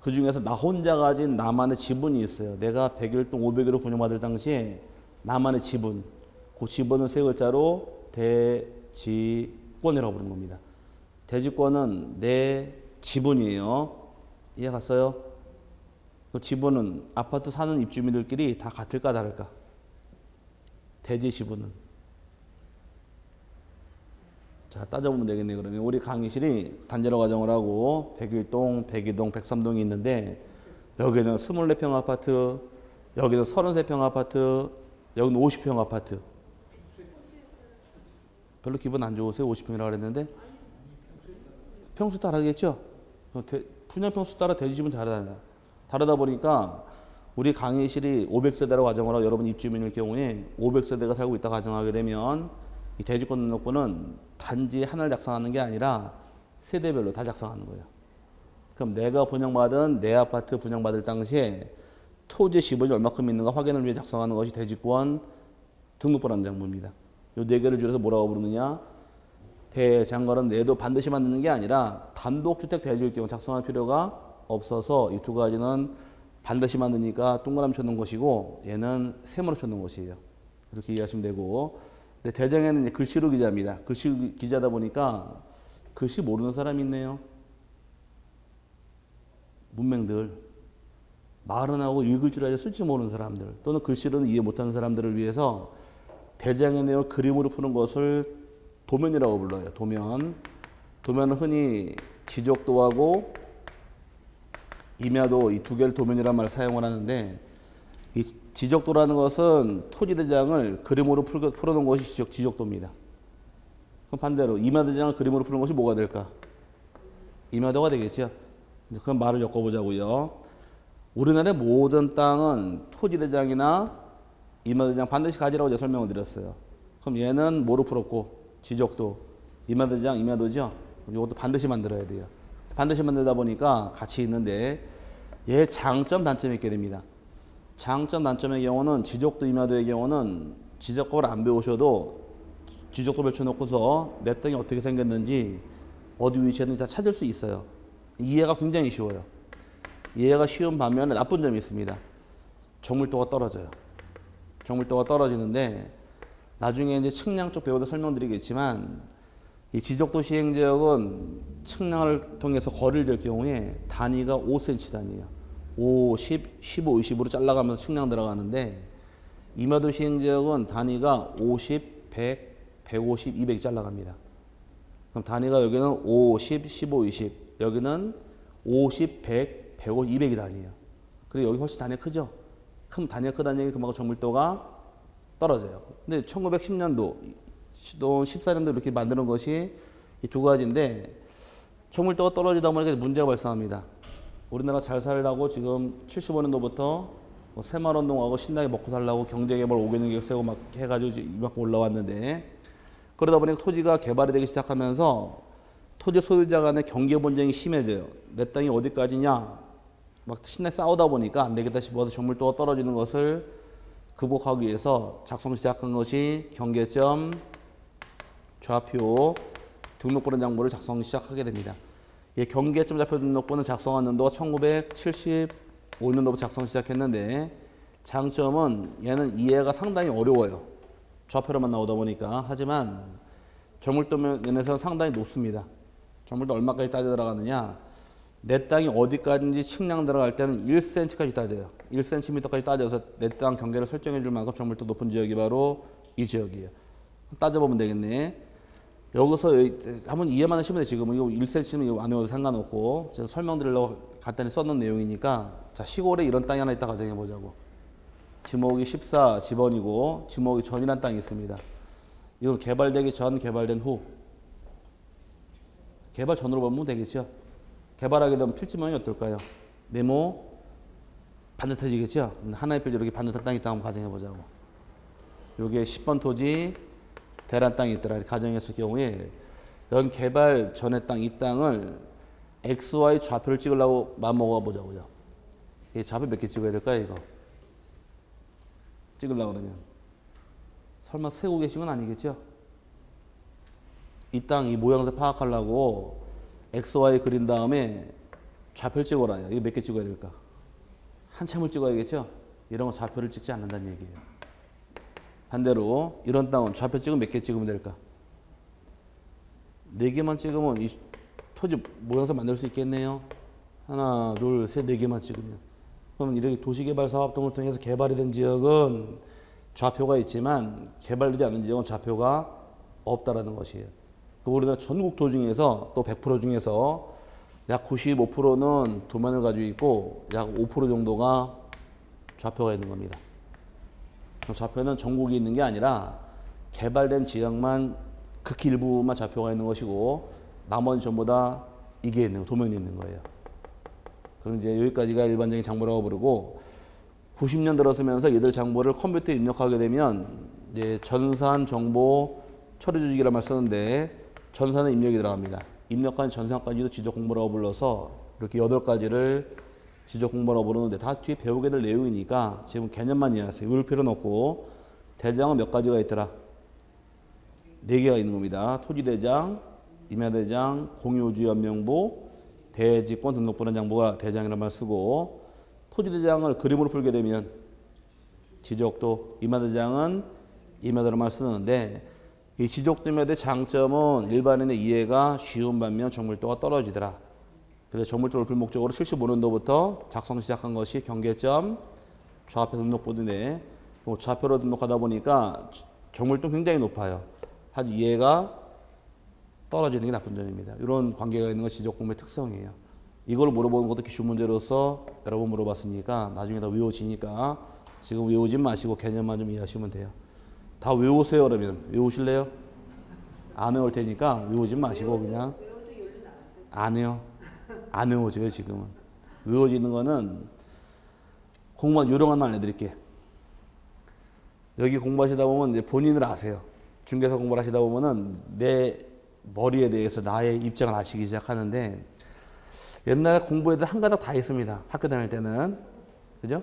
그 중에서 나 혼자 가진 나만의 지분이 있어요. 내가 100일동 500일로 분양받을 당시에 나만의 지분. 그 지분을 세 글자로 대지권이라고 부르는 겁니다. 대지권은 내 지분이에요. 이해 갔어요? 그 지분은 아파트 사는 입주민들끼리 다 같을까 다를까? 대지 지분은. 자, 따져보면 되겠네. 그러면 우리 강의실이 단지로 가정을 하고 101동, 102동, 103동이 있는데 여기는 24평 아파트, 여기는 33평 아파트, 여기는 50평 아파트. 별로 기분 안 좋으세요? 50평이라고 그랬는데? 평수 다르겠죠? 분양평수 따라 대지집은 다르다 보니까 우리 강의실이 500세대라고 가정을 하고 여러분 입주민일 경우에 500세대가 살고 있다 가정하게 되면 이 대지권 등록부는 단지 하나를 작성하는 게 아니라 세대별로 다 작성하는 거예요. 그럼 내가 분양받은 내 아파트 분양받을 당시에 토지 지분이 얼마큼 있는가 확인을 위해 작성하는 것이 대지권 등록부라는 장부입니다. 이 네 개를 줄여서 뭐라고 부르느냐? 대장거는 내도 반드시 만드는 게 아니라 단독주택 대지일 경우 작성할 필요가 없어서 이 두 가지는 반드시 만드니까 동그라미 쳐놓은 것이고 얘는 세모로 쳐놓은 것이에요. 이렇게 이해하시면 되고 근데 대장에는 이제 글씨로 기재합니다. 글씨 기재하다 보니까 글씨 모르는 사람이 있네요. 문맹들. 말은 하고 읽을 줄 알지 쓸 줄 모르는 사람들 또는 글씨로는 이해 못하는 사람들을 위해서 대장의 내용을 그림으로 푸는 것을 도면이라고 불러요. 도면. 도면은 흔히 지적도하고 임야도 이 두 개를 도면이라는 말을 사용을 하는데 이 지적도라는 것은 토지대장을 그림으로 풀어놓은 것이 지적도입니다. 그럼 반대로 임야대장을 그림으로 푸는 것이 뭐가 될까? 임야도가 되겠죠. 그 말을 엮어보자고요. 우리나라의 모든 땅은 토지대장이나 임야대장 반드시 가지라고 제가 설명을 드렸어요. 그럼 얘는 뭐로 풀었고? 지적도. 임야대장, 임야도죠? 이것도 반드시 만들어야 돼요. 반드시 만들다 보니까 같이 있는데 얘 장점, 단점이 있게 됩니다. 장점, 단점의 경우는 지적도, 임야도의 경우는 지적법을 안 배우셔도 지적도 펼쳐놓고서 내 땅이 어떻게 생겼는지 어디 위치했는지 다 찾을 수 있어요. 이해가 굉장히 쉬워요. 이해가 쉬운 반면에 나쁜 점이 있습니다. 정밀도가 떨어져요. 정밀도가 떨어지는데 나중에 이제 측량 쪽 배우다 설명드리겠지만 이 지적도 시행지역은 측량을 통해서 거리를 잴 경우에 단위가 5cm 단위예요. 5, 10, 15, 20으로 잘라가면서 측량 들어가는데 임야도 시행지역은 단위가 50, 100, 150, 200이 잘라갑니다. 그럼 단위가 여기는 50, 15, 20. 여기는 50, 100, 150, 200이 단위예요. 근데 여기 훨씬 단위가 크죠? 큰 단위가 크다는 얘기 그만큼 정밀도가 떨어져요. 근데 1910년도, 14년도 이렇게 만드는 것이 이 두 가지인데 정밀도가 떨어지다 보니까 문제가 발생합니다. 우리나라 잘 살라고 지금 75년도부터 뭐 새마을운동하고 신나게 먹고 살라고 경제개발 5개년 계획 세우고 막 해가지고 이만큼 올라왔는데 그러다 보니까 토지가 개발이 되기 시작하면서 토지 소유자 간의 경계 분쟁이 심해져요. 내 땅이 어디까지냐 막 신나게 싸우다 보니까 안 되겠다 싶어서 정밀도가 떨어지는 것을 극복하기 위해서 작성 시작한 것이 경계점 좌표 등록번호 장부를 작성 시작하게 됩니다. 이 경계점 좌표 등록번호 작성한 연도가 1975년도부터 작성 시작했는데 장점은 얘는 이해가 상당히 어려워요. 좌표로만 나오다 보니까. 하지만 정밀도 면에서는 상당히 높습니다. 정밀도 얼마까지 따져 들어가느냐. 내 땅이 어디까지인지 측량 들어갈 때는 1cm까지 따져요. 1cm까지 따져서 내 땅 경계를 설정해 줄 만큼 정밀도 높은 지역이 바로 이 지역이에요. 따져보면 되겠네. 여기서 한번 이해만 하시면 돼요. 지금 이거 1cm는 이거 안 외워도 상관없고 제가 설명드리려고 간단히 써놓은 내용이니까 자 시골에 이런 땅이 하나 있다 가정해 보자고. 지목이 14 지번이고 지목이 전이라는 땅이 있습니다. 이건 개발되기 전 개발된 후 개발 전으로 보면 되겠죠. 개발하게 되면 필지면이 어떨까요? 네모 반듯해지겠죠. 하나의 필지 이렇게 반듯한 땅이 있다 한번 가정해 보자고. 요게 10번 토지 대란 땅이 있더라 가정했을 경우에 여기 개발 전의 땅 이 땅을 XY 좌표를 찍으려고 마음먹어 보자고요. 이 좌표 몇 개 찍어야 될까요 이거? 찍으려고 그러면 설마 세고 계신 건 아니겠죠? 이 땅 이 모양새 파악하려고 XY 그린 다음에 좌표를 찍어라요. 이거 몇 개 찍어야 될까? 한참을 찍어야겠죠? 이런 거 좌표를 찍지 않는다는 얘기예요. 반대로 이런 땅은 좌표 찍으면 몇 개 찍으면 될까? 4개만 찍으면 이 토지 모양새 만들 수 있겠네요. 하나, 둘, 셋, 4개만 찍으면. 그럼 이렇게 도시개발 사업 등을 통해서 개발이 된 지역은 좌표가 있지만 개발되지 않은 지역은 좌표가 없다라는 것이에요. 우리나라 전국 도 중에서 또 100% 중에서 약 95%는 도면을 가지고 있고 약 5% 정도가 좌표가 있는 겁니다. 좌표는 전국이 있는 게 아니라 개발된 지역만 극히 일부만 좌표가 있는 것이고 나머지 전부 다 이게 있는 도면이 있는 거예요. 그럼 이제 여기까지가 일반적인 장부라고 부르고 90년 들어서면서 이들 장부를 컴퓨터에 입력하게 되면 이제 전산 정보 처리 조직이라는 말 쓰는데 전산은 입력이 들어갑니다. 입력한 전산까지도 지적 공부라고 불러서 이렇게 8가지를 지적 공부라고 부르는데 다 뒤에 배우게 될 내용이니까 지금 개념만 이해하세요. 외울 필요는 없고 대장은 몇 가지가 있더라? 4개가 있는 겁니다. 토지대장, 임야대장, 공유지연명부, 대지권 등록번호 장부가 대장이라는 말 쓰고 토지대장을 그림으로 풀게 되면 지적도, 임야대장은 임야대라는 말 쓰는데 이 지적도면의 장점은 일반인의 이해가 쉬운 반면 정밀도가 떨어지더라. 그래서 정밀도를 불목적으로 75년도부터 작성 시작한 것이 경계점 좌표 등록본인데 좌표로 등록하다 보니까 정밀도 굉장히 높아요. 하지만 이해가 떨어지는 게 나쁜 점입니다. 이런 관계가 있는 것이 지적공부의 특성이에요. 이걸 물어보는 것도 기출문제로서 여러 번 물어봤으니까 나중에 다 외워지니까 지금 외우지 마시고 개념만 좀 이해하시면 돼요. 다 외우세요 그러면 외우실래요? 안 외울 테니까 외우지 마시고 그냥 안 해요. 안 외워져요 지금은. 외워지는 거는 공부만 요령 하나 알려드릴게요. 여기 공부하시다 보면 이제 본인을 아세요. 중개사 공부를 하시다 보면은 내 머리에 대해서 나의 입장을 아시기 시작하는데 옛날에 공부에도 한 가닥 다 있습니다. 학교 다닐 때는. 그죠?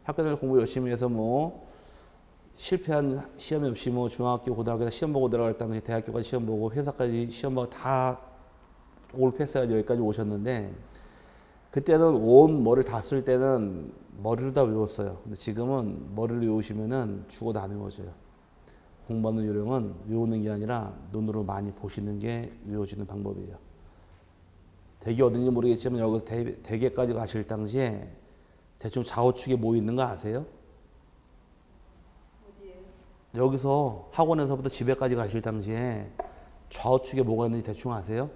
학교 다닐 때 공부 열심히 해서 뭐 실패한 시험이 없이 뭐 중학교, 고등학교 시험 보고 들어갈 당시 대학교까지 시험 보고 회사까지 시험 보고 다 올 패스해서 여기까지 오셨는데 그때는 온 머리를 다 쓸 때는 머리를 다 외웠어요. 근데 지금은 머리를 외우시면은 죽어도 안 외워져요. 공부하는 요령은 외우는 게 아니라 눈으로 많이 보시는 게 외워지는 방법이에요. 대개 어딘지 모르겠지만 여기서 대개까지 가실 당시에 대충 좌우측에 뭐 있는 거 아세요? 여기서 학원에서부터 집에까지 가실 당시에 좌우측에 뭐가 있는지 대충 아세요?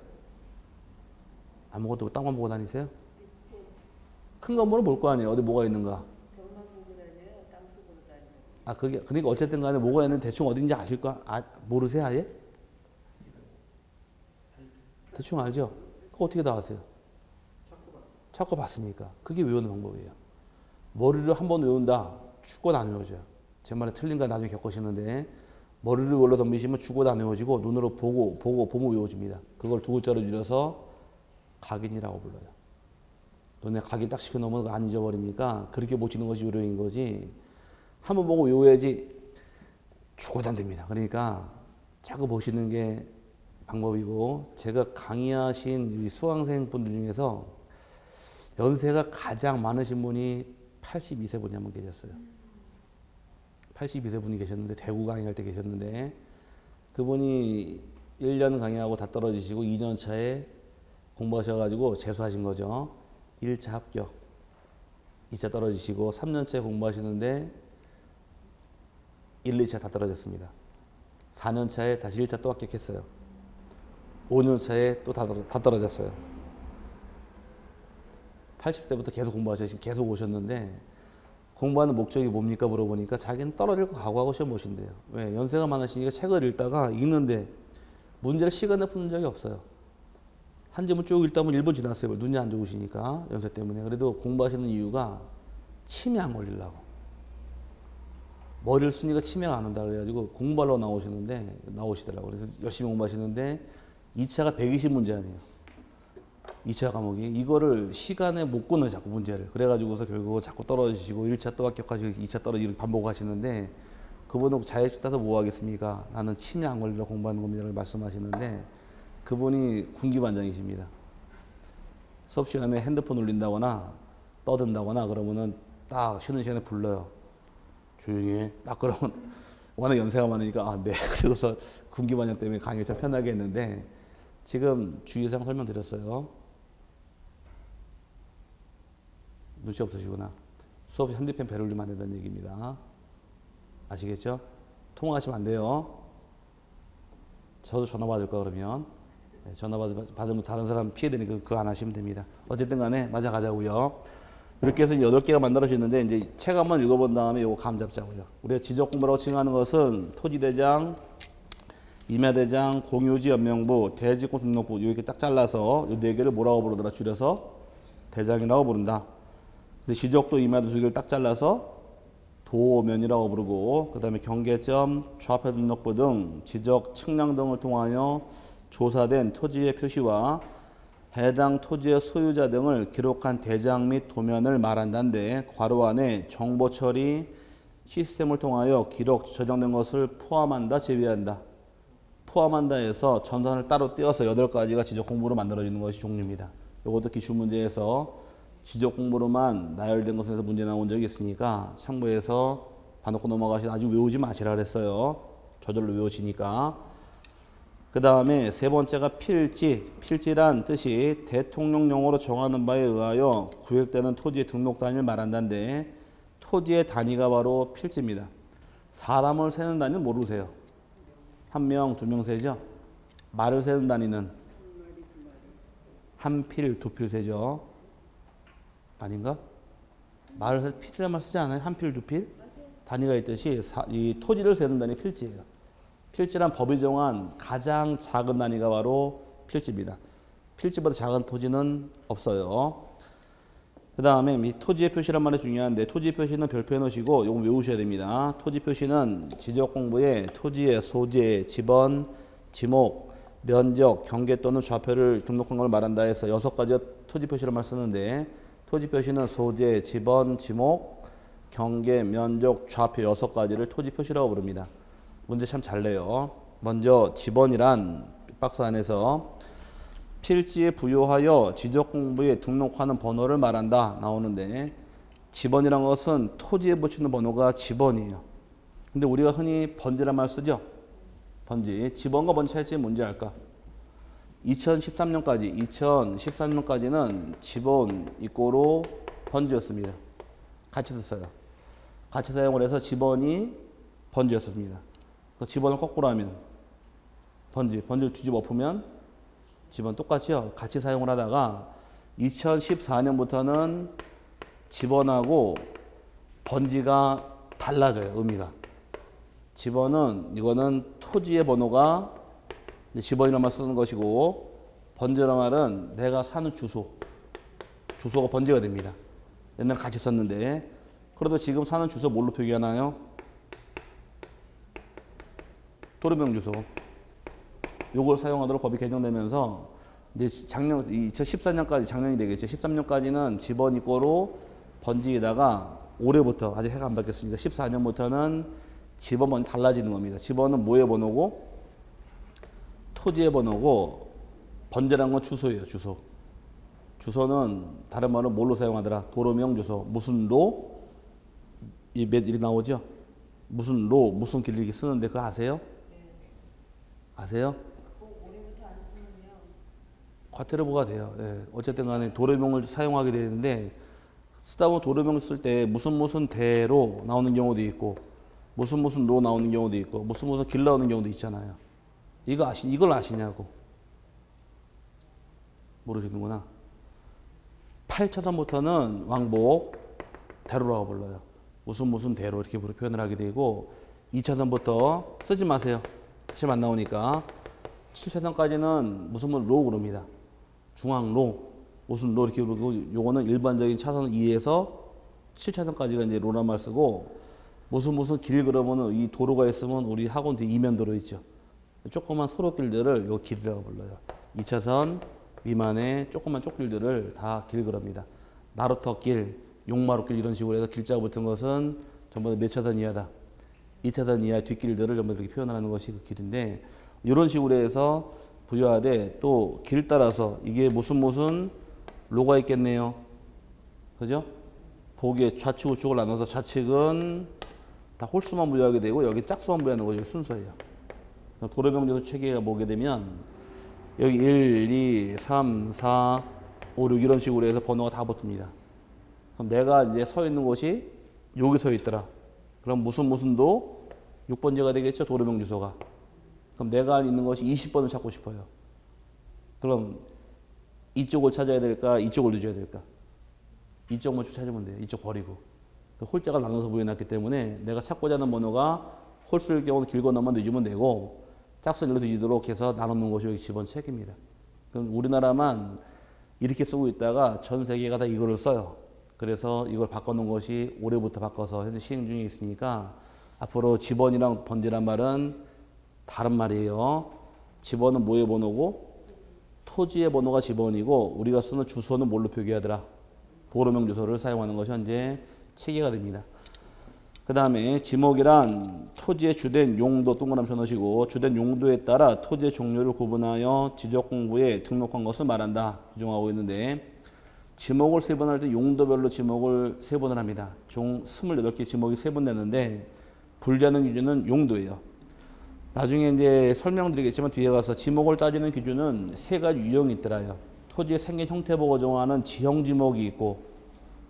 아무것도 땅만 보고 다니세요? 큰 건물은 볼 거 아니에요. 어디 뭐가 있는가? 아, 그러니까 어쨌든 간에 뭐가 있는지 대충 어딘지 아실 거, 모르세요, 아예? 대충 알죠? 그거 어떻게 다 아세요? 자꾸 봤으니까. 그게 외우는 방법이에요. 머리를 한 번 외운다, 죽어도 안 외워져요. 제 말이 틀린가 나중에 겪으시는데, 머리를 올려 덤비시면 죽어도 안 외워지고, 눈으로 보면 외워집니다. 그걸 두 글자로 줄여서 각인이라고 불러요. 눈에 각인 딱 시켜놓으면 안 잊어버리니까 그렇게 보시는 것이 요령인 거지. 한번 보고 외워야지 죽어도 안 됩니다. 그러니까 자꾸 보시는 게 방법이고, 제가 강의하신 수강생 분들 중에서 연세가 가장 많으신 분이 82세 분이 한 분 계셨어요. 82세 분이 계셨는데, 대구 강의할 때 계셨는데, 그분이 1년 강의하고 다 떨어지시고 2년 차에 공부하셔가지고 재수하신 거죠. 1차 합격, 2차 떨어지시고 3년 차에 공부하시는데 1, 2차 다 떨어졌습니다. 4년 차에 다시 1차 또 합격했어요. 5년 차에 또 다 떨어졌어요. 80세부터 계속 공부하시고 계속 오셨는데, 공부하는 목적이 뭡니까 물어보니까 자기는 떨어질 거 각오하고 시험 보신대요. 왜? 연세가 많으시니까 책을 읽다가 읽는데 문제를 시간에 푸는 적이 없어요. 한 점을 쭉 읽다 보면 1분 지났어요. 눈이 안 좋으시니까, 연세 때문에. 그래도 공부하시는 이유가 치매 안 걸리려고. 머리를 쓰니까 치매가 안 온다 그래가지고 공부하러 나오시더라고요. 그래서 열심히 공부하시는데 2차가 120문제 아니에요. 2차 과목이. 이거를 시간에 못 끊어요, 자꾸 문제를. 그래가지고서 결국 자꾸 떨어지시고 1차 또 합격하시고 2차 떨어지고 반복하시는데, 그분은 자격증 따서 뭐 하겠습니까? 나는 치매 안 걸리려 공부하는 겁니다. 말씀하시는데, 그분이 군기반장이십니다. 수업 시간에 핸드폰 울린다거나 떠든다거나 그러면은 딱 쉬는 시간에 불러요. 조용히 해. 딱 그러면 워낙 연세가 많으니까 네. 그래서 군기반장 때문에 강의를 참 편하게 했는데, 지금 주의사항 설명드렸어요. 눈치 없으시구나. 수업 핸드폰 벨 울리면 안 된다는 얘기입니다. 아시겠죠? 통화하시면 안 돼요. 저도 전화 받을 거 그러면. 네, 전화 받으면 다른 사람 피해되니까 그거 안 하시면 됩니다. 어쨌든 간에 맞아가자고요. 이렇게 해서 8개가 만들어지는데, 이제 책 한번 읽어본 다음에 이거 감 잡자고요. 우리가 지적공부라고 칭하는 것은 토지대장, 임야대장, 공유지 연명부, 대지권 등록부 이렇게 딱 잘라서 이 4개를 뭐라고 부르더라? 줄여서 대장이라고 부른다. 근데 지적도 임야도 2개를 딱 잘라서 도면이라고 부르고, 그 다음에 경계점, 좌표 등록부 등 지적, 측량 등을 통하여 조사된 토지의 표시와 해당 토지의 소유자 등을 기록한 대장 및 도면을 말한다는데, 괄호 안에 정보 처리 시스템을 통하여 기록, 저장된 것을 포함한다, 제외한다. 포함한다 해서 전산을 따로 떼어서 8가지가 지적 공부로 만들어지는 것이 종류입니다. 이것도 기출문제에서 지적 공부로만 나열된 것에서 문제 나온 적이 있으니까 참고해서 봐놓고 넘어가시고 아직 외우지 마시라 그랬어요. 저절로 외우시니까. 그 다음에 3번째가 필지. 필지란 뜻이 대통령령으로 정하는 바에 의하여 구획되는 토지의 등록 단위를 말한다는데, 토지의 단위가 바로 필지입니다. 사람을 세는 단위는 모르세요. 1명, 2명 세죠. 말을 세는 단위는 1필, 2필 세죠. 아닌가? 말을 세는 필이란 말 쓰지 않아요? 1필, 2필? 단위가 있듯이 이 토지를 세는 단위 필지예요. 필지란 법이 정한 가장 작은 단위가 바로 필지입니다. 필지보다 작은 토지는 없어요. 그 다음에 이 토지의 표시란 말이 중요한데, 토지 표시는 별표해 놓으시고 이거 외우셔야 됩니다. 토지 표시는 지적 공부에 토지의 소재, 지번, 지목, 면적, 경계 또는 좌표를 등록한 걸 말한다 해서 6가지가 토지 표시란 말 쓰는데, 토지 표시는 소재, 지번, 지목, 경계, 면적, 좌표 6가지를 토지 표시라고 부릅니다. 문제 참 잘 내요. 먼저 지번이란 박스 안에서 필지에 부여하여 지적 공부에 등록하는 번호를 말한다 나오는데, 지번이란 것은 토지에 붙이는 번호가 지번이에요. 근데 우리가 흔히 번지란 말 쓰죠. 번지. 지번과 번지 차이점이 뭔지 알까? 2013년까지는 지번 이꼬로 번지였습니다. 같이 썼어요. 같이 사용을 해서 지번이 번지였습니다. 집원을 거꾸로 하면 번지를 뒤집어 엎으면 집원 똑같이요. 같이 사용을 하다가 2014년부터는 집원하고 번지가 달라져요. 의미가. 집원은 이거는 토지의 번호가 집원이라는 말 쓰는 것이고 번지라는 말은 내가 사는 주소가 번지가 됩니다. 옛날에 같이 썼는데 그래도 지금 사는 주소 뭘로 표기하나요? 도로명 주소. 요걸 사용하도록 법이 개정되면서 이제 작년 2014년까지 작년이 되겠죠. 13년까지는 집원 이꼬로 번지에다가 올해부터 아직 해가 안 바뀌었으니까 14년부터는 집원은 달라지는 겁니다. 집원은 뭐의 번호고 토지의 번호고 번지라는 건 주소예요. 주소는 다른 말은 뭘로 사용하더라? 도로명 주소. 무슨 로? 이 몇 일이 나오죠? 무슨 로, 무슨 길 이렇게 쓰는데 그거 아세요? 아세요? 과태료부가 돼요. 예. 어쨌든 간에 도로명을 사용하게 되는데 쓰다 보면 도로명을 쓸 때 무슨 대로 나오는 경우도 있고 무슨 로 나오는 경우도 있고 무슨 길 나오는 경우도 있잖아요. 이걸 아시냐고. 모르시는구나. 8차선부터는 왕복 대로라고 불러요. 무슨 대로 이렇게 표현을 하게 되고 2차선부터 쓰지 마세요. 시험 안 나오니까 7차선까지는 무슨 로 그럽니다. 중앙로, 무슨 로 이렇게 부르고 요거는 일반적인 차선 2에서 7차선까지가 이제 로란 말 쓰고 무슨 길 그러면은 이 도로가 있으면 우리 학원 뒤 이면도로 있죠. 조그만 소로길들을 요 길이라고 불러요. 2차선 미만의 조그만 쪽길들을 다 길 그럽니다. 나루터길, 용마루길 이런 식으로 해서 길자가 붙은 것은 전부 다 몇 차선 이하다. 2차선 이하 뒷길들을 전부 이렇게 표현하는 것이 그 길인데 이런 식으로 해서 부여하되 또 길 따라서 이게 무슨 로가 있겠네요. 그죠? 보기에 좌측 우측을 나눠서 좌측은 다 홀수만 부여하게 되고 여기 짝수만 부여하는 거죠. 순서예요. 도로명제도 체계가 보게 되면 여기 1, 2, 3, 4, 5, 6 이런 식으로 해서 번호가 다 붙습니다. 그럼 내가 이제 서 있는 곳이 여기 서 있더라. 그럼 무슨도 6번지가 되겠죠. 도로명 주소가. 그럼 내가 있는 것이 20번을 찾고 싶어요. 그럼 이쪽을 찾아야 될까? 이쪽을 늦어야 될까? 이쪽만 쭉 찾으면 돼요. 이쪽 버리고. 홀짝을 나눠서 부여해놨기 때문에 내가 찾고자 하는 번호가 홀수일 경우는 길고 넘어 늦으면 되고 짝수를 뒤지도록 해서 나눠놓는 것이 여기 집원 책입니다. 그럼 우리나라만 이렇게 쓰고 있다가 전 세계가 다 이거를 써요. 그래서 이걸 바꿔놓은 것이 올해부터 바꿔서 현재 시행 중에 있으니까 앞으로 집원이랑 번지란 말은 다른 말이에요. 집원은 뭐의 번호고 토지의 번호가 집원이고 우리가 쓰는 주소는 뭘로 표기하더라? 도로명 주소를 사용하는 것이 현재 체계가 됩니다. 그 다음에 지목이란 토지의 주된 용도 동그라미 쳐놓으시고 주된 용도에 따라 토지의 종류를 구분하여 지적공부에 등록한 것을 말한다. 규정하고 있는데 지목을 세분할 때 용도별로 지목을 세분을 합니다. 총 28개 지목이 세분되는데 분류하는 기준은 용도예요. 나중에 이제 설명드리겠지만 뒤에 가서 지목을 따지는 기준은 세 가지 유형이 있더라요. 토지의 생긴 형태 보고 정하는 지형 지목이 있고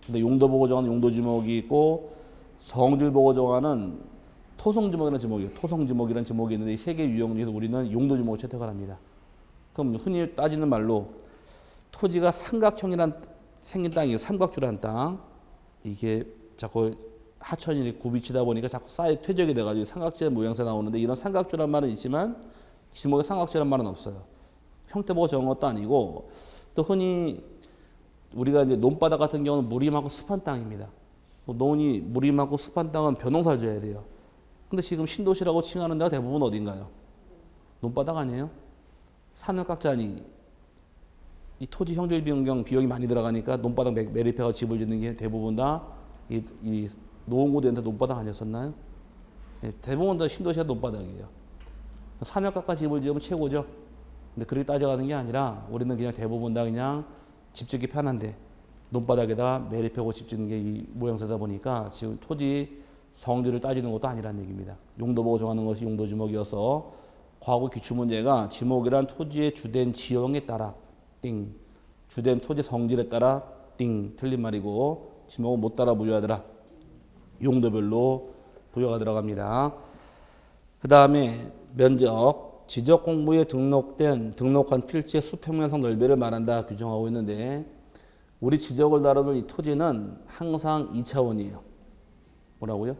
근데 용도 보고 정하는 용도 지목이 있고 성질 보고 정하는 토성지목이라는 지목이에요. 토성지목이라는 지목이 있는데 이 세 개 유형 중에서 우리는 용도 지목을 채택을 합니다. 그럼 흔히 따지는 말로 토지가 삼각형이란 생긴 땅이에요. 삼각주란 땅. 이게 자꾸 하천이 굽이치다 보니까 자꾸 쌓여 퇴적이 돼가지고 삼각지의 모양새 나오는데 이런 삼각주란 말은 있지만 지목에 삼각지란 말은 없어요. 형태 보고 정한 것도 아니고 또 흔히 우리가 이제 논바닥 같은 경우는 물이 많고 습한 땅입니다. 논이 물이 많고 습한 땅은 벼농사를 져야 돼요. 근데 지금 신도시라고 칭하는 데가 대부분 어딘가요? 논바닥 아니에요? 산을 깎자니 이 토지 형질 변경 비용이 많이 들어가니까 논바닥 매립해서 집을 짓는 게 대부분 다 이 노원구대한테 논바닥 아니었었나요? 네, 대부분 다 신도시가 논바닥이에요. 산을 깎아 집을 지으면 최고죠. 근데 그렇게 따져가는 게 아니라 우리는 그냥 대부분 다 그냥 집 짓기 편한데 논바닥에다 매립하고 집 짓는 게 이 모양새다 보니까 지금 토지 성질을 따지는 것도 아니라는 얘기입니다. 용도 보고 정하는 것이 용도 지목이어서 과거 기출문제가 지목이란 토지의 주된 지형에 따라 띵 주된 토지 성질에 따라 띵 틀린 말이고 지목은 못 따라 부여하더라. 용도별로 부여가 들어갑니다. 그 다음에 면적, 지적 공부에 등록한 필지의 수평면적 넓이를 말한다 규정하고 있는데 우리 지적을 다루는 이 토지는 항상 2차원이에요. 뭐라고요?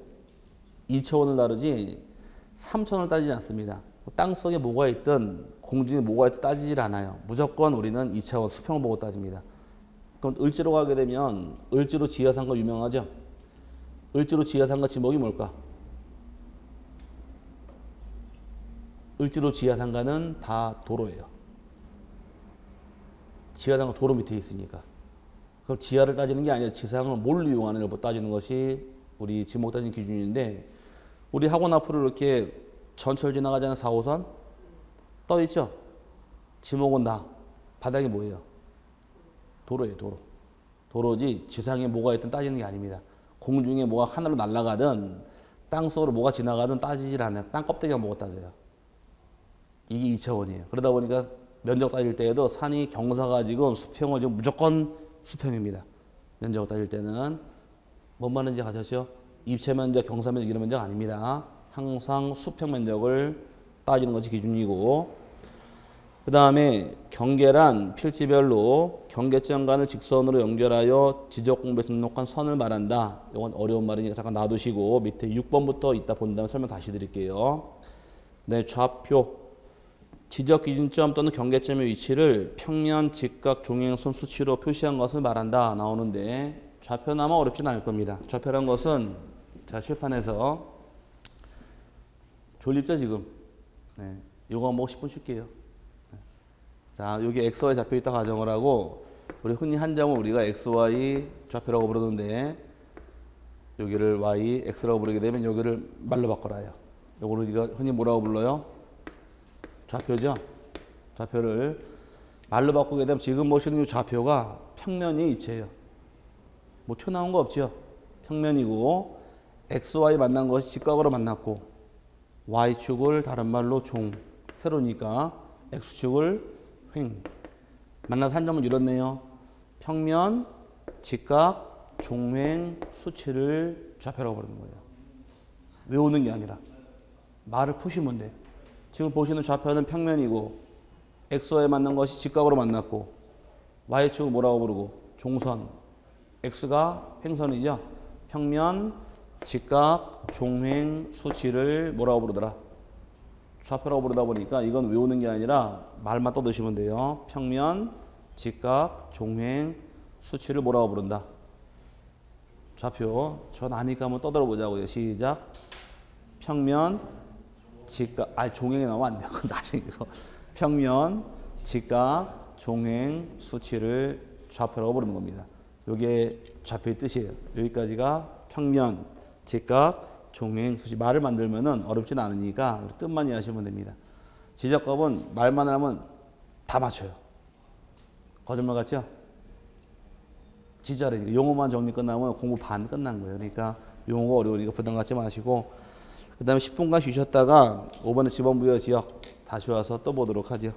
2차원을 다루지 3차원을 따지지 않습니다. 땅속에 뭐가 있든 공중에 뭐가 있든 따지질 않아요. 무조건 우리는 2차원 수평을 보고 따집니다. 그럼 을지로 가게 되면 을지로 지하상가 유명하죠? 을지로 지하상가 지목이 뭘까? 을지로 지하상가는 다 도로예요. 지하상가 도로 밑에 있으니까. 그럼 지하를 따지는 게 아니라 지상을 뭘 이용하는 걸 따지는 것이 우리 지목 따지는 기준인데 우리 학원 앞으로 이렇게 전철 지나가자는 4호선 떠 있죠? 지목은 나. 바닥이 뭐예요? 도로예요, 도로. 도로지 지상에 뭐가 있든 따지는 게 아닙니다. 공중에 뭐가 하늘로 날아가든 땅속으로 뭐가 지나가든 따지질 않아요. 땅 껍데기가 뭐가 따져요. 이게 2차원이에요. 그러다 보니까 면적 따질 때에도 산이 경사가 지금 수평을 지금 무조건 수평입니다. 면적 따질 때는 뭔 말인지 아셨죠? 입체 면적, 경사 면적 이런 면적 아닙니다. 항상 수평 면적을 따지는 것이 기준이고 그 다음에 경계란 필지별로 경계점간을 직선으로 연결하여 지적공부에 등록한 선을 말한다. 이건 어려운 말이니까 잠깐 놔두시고 밑에 6번부터 이따 본 다음에 설명 다시 드릴게요. 네, 좌표 지적 기준점 또는 경계점의 위치를 평면, 직각, 종횡선 수치로 표시한 것을 말한다 나오는데 좌표는 아마 어렵진 않을 겁니다. 좌표란 것은 자 칠판에서 졸립죠 지금? 네, 이거 뭐 10분 쉴게요. 네. 자 여기 XY 좌표 있다 가정을 하고 우리 흔히 한 점을 우리가 XY 좌표라고 부르는데 여기를 Y, X라고 부르게 되면 여기를 말로 바꿔라요. 요거를 우리가 흔히 뭐라고 불러요? 좌표죠. 좌표를 말로 바꾸게 되면 지금 보시는 이 좌표가 평면이 입체예요. 뭐 튀어나온 거 없죠. 평면이고 XY 만난 것이 직각으로 만났고 Y축을 다른 말로 종 세로니까 X축을 횡 만나서 한 점을 이뤘네요. 평면, 직각, 종횡, 수치를 좌표라고 부르는 거예요. 외우는 게 아니라 말을 푸시면 돼. 지금 보시는 좌표는 평면이고 X에 만난 것이 직각으로 만났고 Y축을 뭐라고 부르고 종선 X가 횡선이죠. 평면, 직각, 종횡, 수치를 뭐라고 부르더라? 좌표라고 부르다 보니까 이건 외우는 게 아니라 말만 떠드시면 돼요. 평면, 직각, 종횡, 수치를 뭐라고 부른다? 좌표. 전 아니까 한번 떠들어 보자고요. 시작. 평면, 직각, 종횡이 나오면 안 돼요. 나중에 이거. 평면, 직각, 종횡, 수치를 좌표라고 부르는 겁니다. 이게 좌표의 뜻이에요. 여기까지가 평면, 직각, 종횡, 수치. 말을 만들면은 어렵진 않으니까 뜻만 이해하시면 됩니다. 지적법은 말만 하면 다 맞춰요. 거짓말 같죠? 진짜로 용어만 정리 끝나면 공부 반 끝난 거예요. 그러니까 용어가 어려우니까 부담 갖지 마시고 그 다음에 10분간 쉬셨다가 5번에 지번부여 지역 다시 와서 또 보도록 하죠.